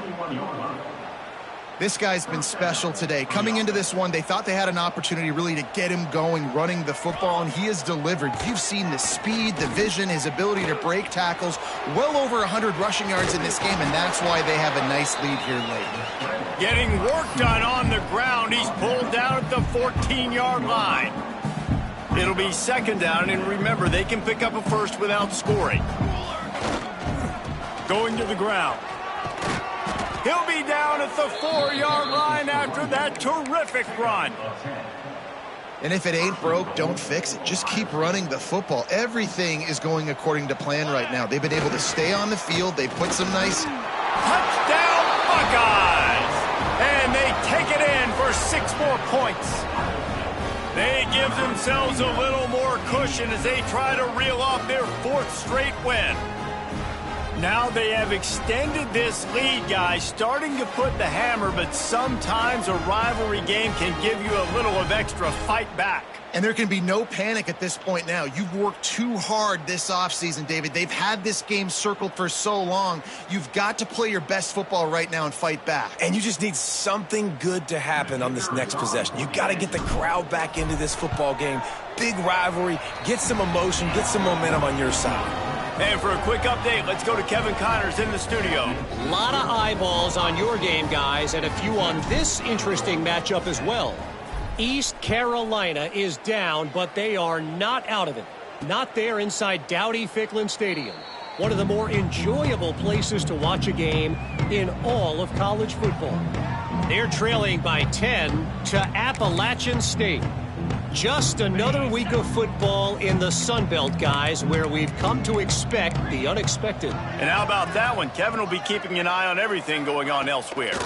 This guy's been special today. Coming into this one, they thought they had an opportunity really to get him going, running the football, and he has delivered. You've seen the speed, the vision, his ability to break tackles. Well over 100 rushing yards in this game, and that's why they have a nice lead here late. Getting work done on the ground. He's pulled down at the 14-yard line. It'll be second down, and remember, they can pick up a first without scoring. Going to the ground. He'll be down at the 4-yard line after that terrific run. And if it ain't broke, don't fix it. Just keep running the football. Everything is going according to plan right now. They've been able to stay on the field. They put some nice... Touchdown, Buckeyes! And they take it in for 6 more points. They give themselves a little more cushion as they try to reel off their 4th straight win. Now they have extended this lead, guys, starting to put the hammer, but sometimes a rivalry game can give you a little of extra fight back. And there can be no panic at this point now. You've worked too hard this offseason, David. They've had this game circled for so long. You've got to play your best football right now and fight back. And you just need something good to happen on this next possession. You got to get the crowd back into this football game. Big rivalry. Get some emotion. Get some momentum on your side. And for a quick update, let's go to Kevin Connors in the studio. A lot of eyeballs on your game, guys, and a few on this interesting matchup as well. East Carolina is down, but they are not out of it. Not there inside Dowdy-Ficklin Stadium. One of the more enjoyable places to watch a game in all of college football. They're trailing by 10 to Appalachian State. Just another week of football in the Sun Belt, guys, where we've come to expect the unexpected. And how about that one? Kevin will be keeping an eye on everything going on elsewhere.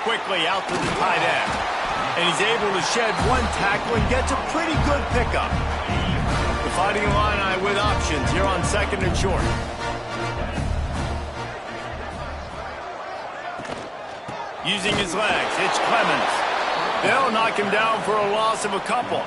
Quickly out to the tight end. And he's able to shed one tackle and gets a pretty good pickup. The Fighting Illini with options here on 2nd and short. Using his legs, it's Clemens. They'll knock him down for a loss of a couple.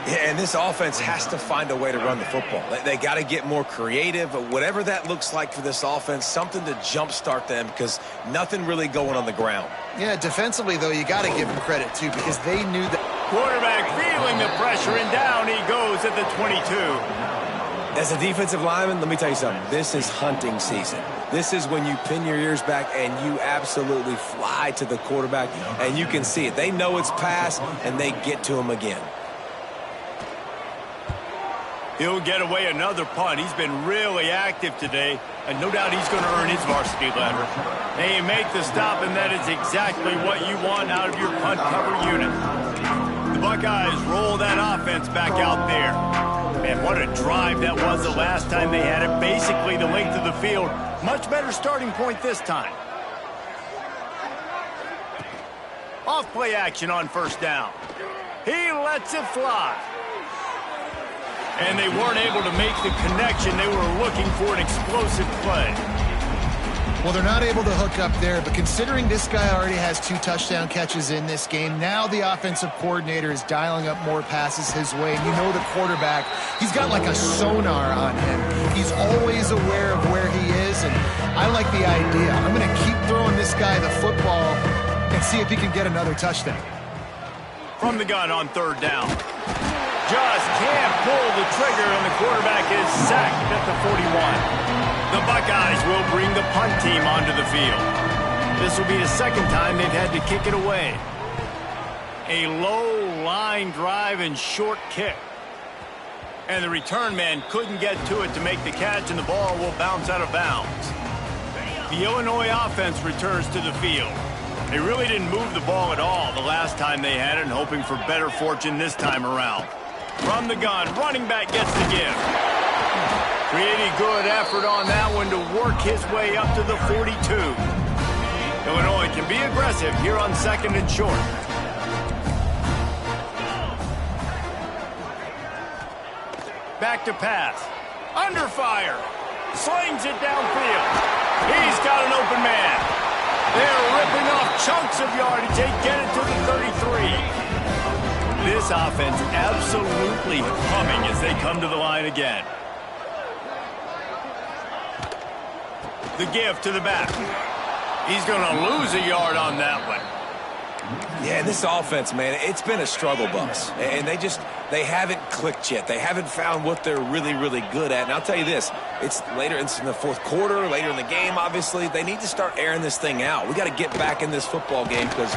Yeah, and this offense has to find a way to run the football. They got to get more creative, but whatever that looks like for this offense, something to jumpstart them because nothing really going on the ground. Yeah, defensively, though, you got to give them credit, too, because they knew that. Quarterback feeling the pressure, and down he goes at the 22. As a defensive lineman, let me tell you something. This is hunting season. This is when you pin your ears back and you absolutely fly to the quarterback, and you can see it. They know it's pass, and they get to him again. He'll get away another punt. He's been really active today, and no doubt he's going to earn his varsity letter. And you make the stop, and that is exactly what you want out of your punt cover unit. The Buckeyes roll that offense back out there. Man, what a drive that was the last time they had it. Basically the length of the field. Much better starting point this time. Off play action on 1st down. He lets it fly. And they weren't able to make the connection. They were looking for an explosive play. Well, they're not able to hook up there, but considering this guy already has 2 touchdown catches in this game, now the offensive coordinator is dialing up more passes his way. And you know the quarterback, he's got like a sonar on him. He's always aware of where he is, and I like the idea. I'm going to keep throwing this guy the football and see if he can get another touchdown. From the gun on 3rd down. Just can't pull the trigger, and the quarterback is sacked at the 41. The Buckeyes will bring the punt team onto the field. This will be the 2nd time they've had to kick it away. A low line drive and short kick. And the return man couldn't get to it to make the catch, and the ball will bounce out of bounds. The Illinois offense returns to the field. They really didn't move the ball at all the last time they had it, and hoping for better fortune this time around. From the gun, running back gets the give. Pretty good effort on that one to work his way up to the 42. Illinois can be aggressive here on 2nd and short. Back to pass. Under fire. Slings it downfield. He's got an open man. They're ripping off chunks of yardage. They get it to the 33. This offense absolutely humming as they come to the line again. The give to the back. He's going to lose a yard on that one. Yeah, this offense, man, it's been a struggle bus. And they haven't clicked yet. They haven't found what they're really, really good at. And I'll tell you this, it's in the fourth quarter, later in the game, obviously. They need to start airing this thing out. We got to get back in this football game because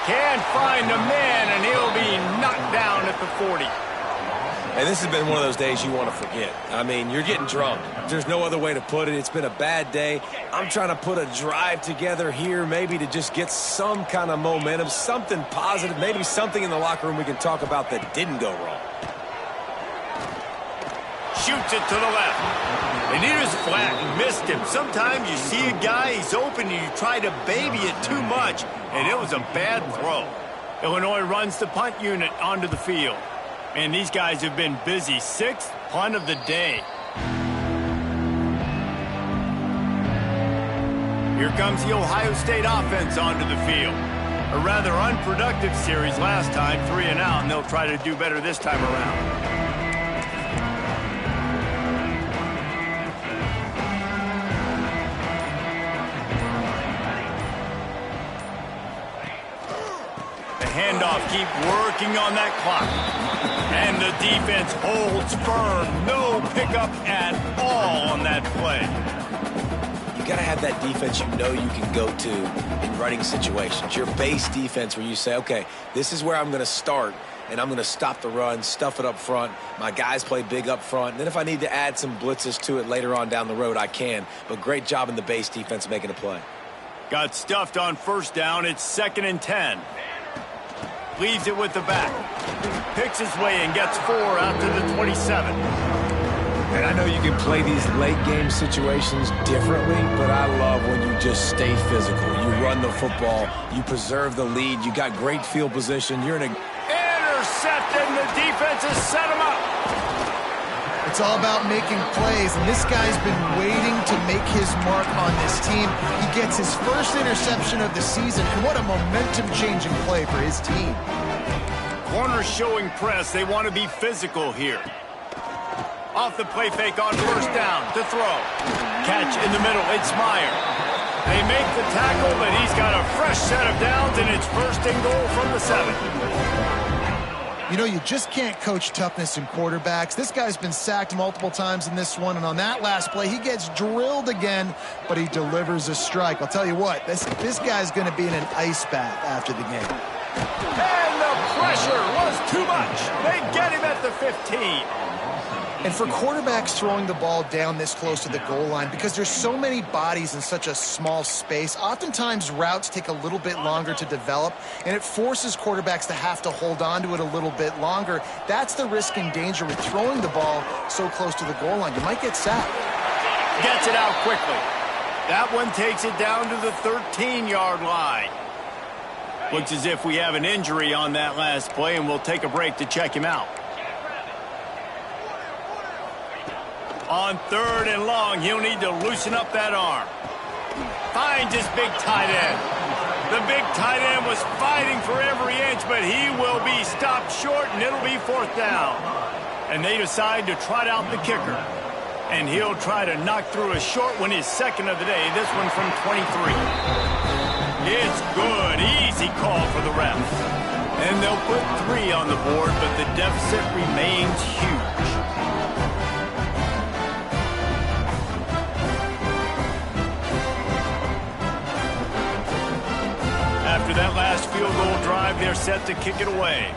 can't find a man, and he'll be knocked down at the 40. And this has been one of those days you want to forget. I mean, you're getting drunk. There's no other way to put it. It's been a bad day. I'm trying to put a drive together here maybe to just get some kind of momentum, something positive, maybe something in the locker room we can talk about that didn't go wrong. Shoots it to the left. And he was flat and missed him. Sometimes you see a guy, he's open, and you try to baby it too much, and it was a bad throw. Illinois runs the punt unit onto the field. And these guys have been busy. Sixth punt of the day. Here comes the Ohio State offense onto the field. A rather unproductive series last time, 3 and out, and they'll try to do better this time around. Handoff, keep working on that clock. And the defense holds firm. No pickup at all on that play. You got to have that defense you know you can go to in running situations. Your base defense where you say, okay, this is where I'm going to start, and I'm going to stop the run, stuff it up front. My guys play big up front. And then if I need to add some blitzes to it later on down the road, I can. But great job in the base defense making a play. Got stuffed on first down. It's 2nd and 10. Leaves it with the back. Picks his way and gets 4 out to the 27. And I know you can play these late game situations differently, but I love when you just stay physical. You run the football. You preserve the lead. You got great field position. You're in a... Intercepted, and the defense has set him up. It's all about making plays, and this guy's been waiting to make his mark on this team. He gets his first interception of the season, and what a momentum-changing play for his team. Corners showing press. They want to be physical here. Off the play fake on first down to throw. Catch in the middle. It's Meyer. They make the tackle, but he's got a fresh set of downs, and it's 1st and goal from the 7. You know, you just can't coach toughness in quarterbacks. This guy's been sacked multiple times in this one, and on that last play, he gets drilled again, but he delivers a strike. I'll tell you what, this guy's going to be in an ice bath after the game. And the pressure was too much. They get him at the 15. And for quarterbacks throwing the ball down this close to the goal line, because there's so many bodies in such a small space, oftentimes routes take a little bit longer to develop, and it forces quarterbacks to have to hold on to it a little bit longer. That's the risk and danger with throwing the ball so close to the goal line. You might get sacked. Gets it out quickly. That one takes it down to the 13-yard line. Looks as if we have an injury on that last play, and we'll take a break to check him out. On 3rd and long, he'll need to loosen up that arm. Finds his big tight end. The big tight end was fighting for every inch, but he will be stopped short, and it'll be 4th down. And they decide to trot out the kicker. And he'll try to knock through a short one, his 2nd of the day, this one from 23. It's good. Easy call for the refs. And they'll put 3 on the board, but the deficit remains huge. After that last field goal drive, they're set to kick it away.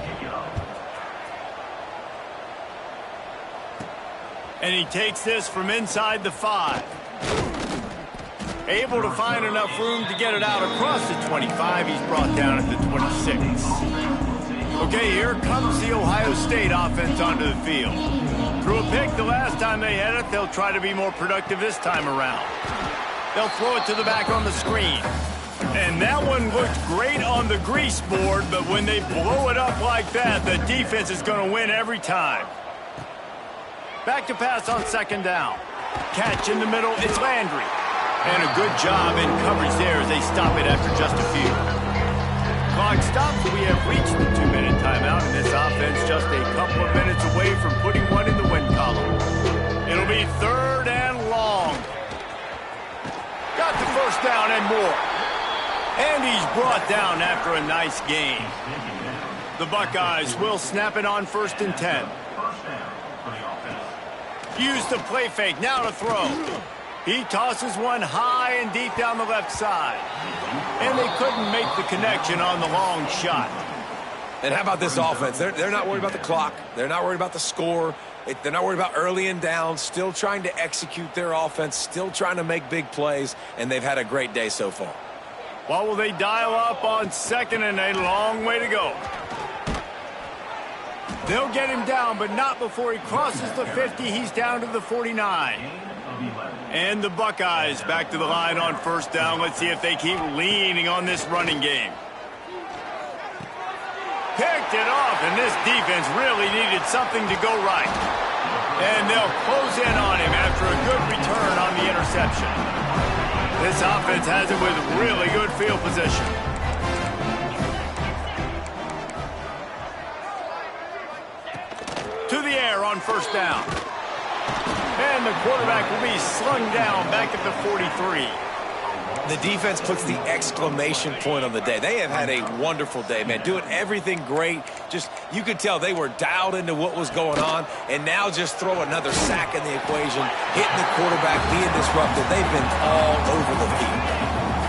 And he takes this from inside the 5. Able to find enough room to get it out across the 25. He's brought down at the 26. Okay, here comes the Ohio State offense onto the field. Threw a pick the last time they had it. They'll try to be more productive this time around. They'll throw it to the back on the screen. And that one looked great on the grease board, but when they blow it up like that, the defense is going to win every time. Back to pass on 2nd down. Catch in the middle, it's Landry. And a good job in coverage there as they stop it after just a few. Clock stops, we have reached the 2-minute timeout, and this offense just a couple of minutes away from putting one in the win column. It'll be 3rd and long. Got the 1st down and more. And he's brought down after a nice gain. The Buckeyes will snap it on 1st and 10. Use the play fake, now to throw. He tosses one high and deep down the left side. And they couldn't make the connection on the long shot. And how about this offense? They're not worried about the clock. They're not worried about the score. They're not worried about early and down. Still trying to execute their offense. Still trying to make big plays. And they've had a great day so far. What will they dial up on 2nd and a long way to go? They'll get him down, but not before he crosses the 50. He's down to the 49. And the Buckeyes back to the line on 1st down. Let's see if they keep leaning on this running game. Picked it off, and this defense really needed something to go right. And they'll close in on him after a good return on the interception. This offense has it with really good field position. To the air on 1st down. And the quarterback will be slung down back at the 43. The defense puts the exclamation point on the day. They have had a wonderful day, man. Doing everything great. Just, you could tell they were dialed into what was going on. And now just throw another sack in the equation. Hitting the quarterback, being disruptive. They've been all over the field.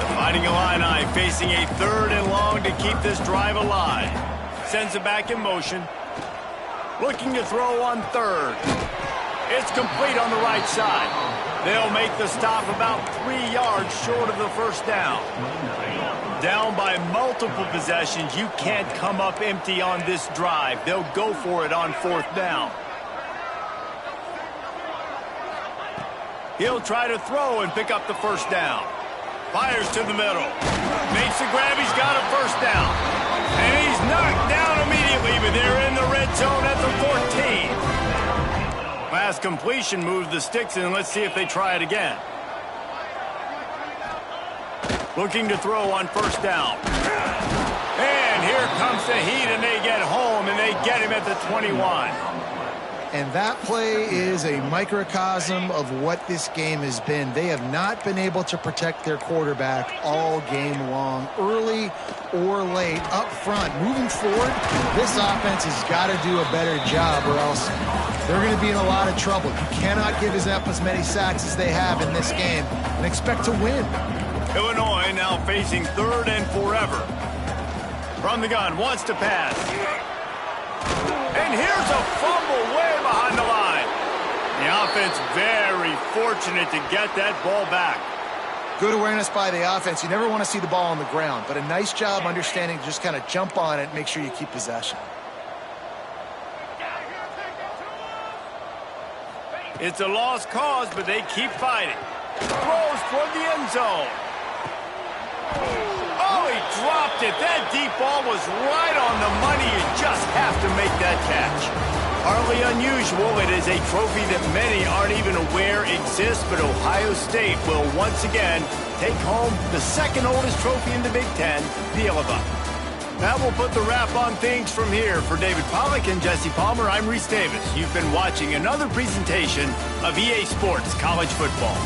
The Fighting Illini facing a 3rd and long to keep this drive alive. Sends it back in motion. Looking to throw on 3rd. It's complete on the right side. They'll make the stop about 3 yards short of the 1st down. Down by multiple possessions. You can't come up empty on this drive. They'll go for it on 4th down. He'll try to throw and pick up the 1st down. Fires to the middle. Makes the grab. He's got a 1st down. And he's knocked down immediately, but they're in the red zone at the 14. Last completion moved the sticks in. Let's see if they try it again. Looking to throw on 1st down. And here comes the heat, and they get home, and they get him at the 21. And that play is a microcosm of what this game has been. They have not been able to protect their quarterback all game long, early or late, up front. Moving forward, this offense has got to do a better job, or else they're going to be in a lot of trouble. You cannot give up as many sacks as they have in this game and expect to win. Illinois now facing 3rd and forever. From the gun, wants to pass. And here's a fumble way behind the line. The offense very fortunate to get that ball back. Good awareness by the offense. You never want to see the ball on the ground, but a nice job understanding to just kind of jump on it and make sure you keep possession. It's a lost cause, but they keep fighting. Throws toward the end zone. Oh, he dropped it. That deep ball was right on the money. You just have to make that catch. Hardly unusual. It is a trophy that many aren't even aware exists, but Ohio State will once again take home the 2nd oldest trophy in the Big Ten, the Illinois. That will put the wrap on things from here. For David Pollack and Jesse Palmer, I'm Reese Davis. You've been watching another presentation of EA Sports College Football.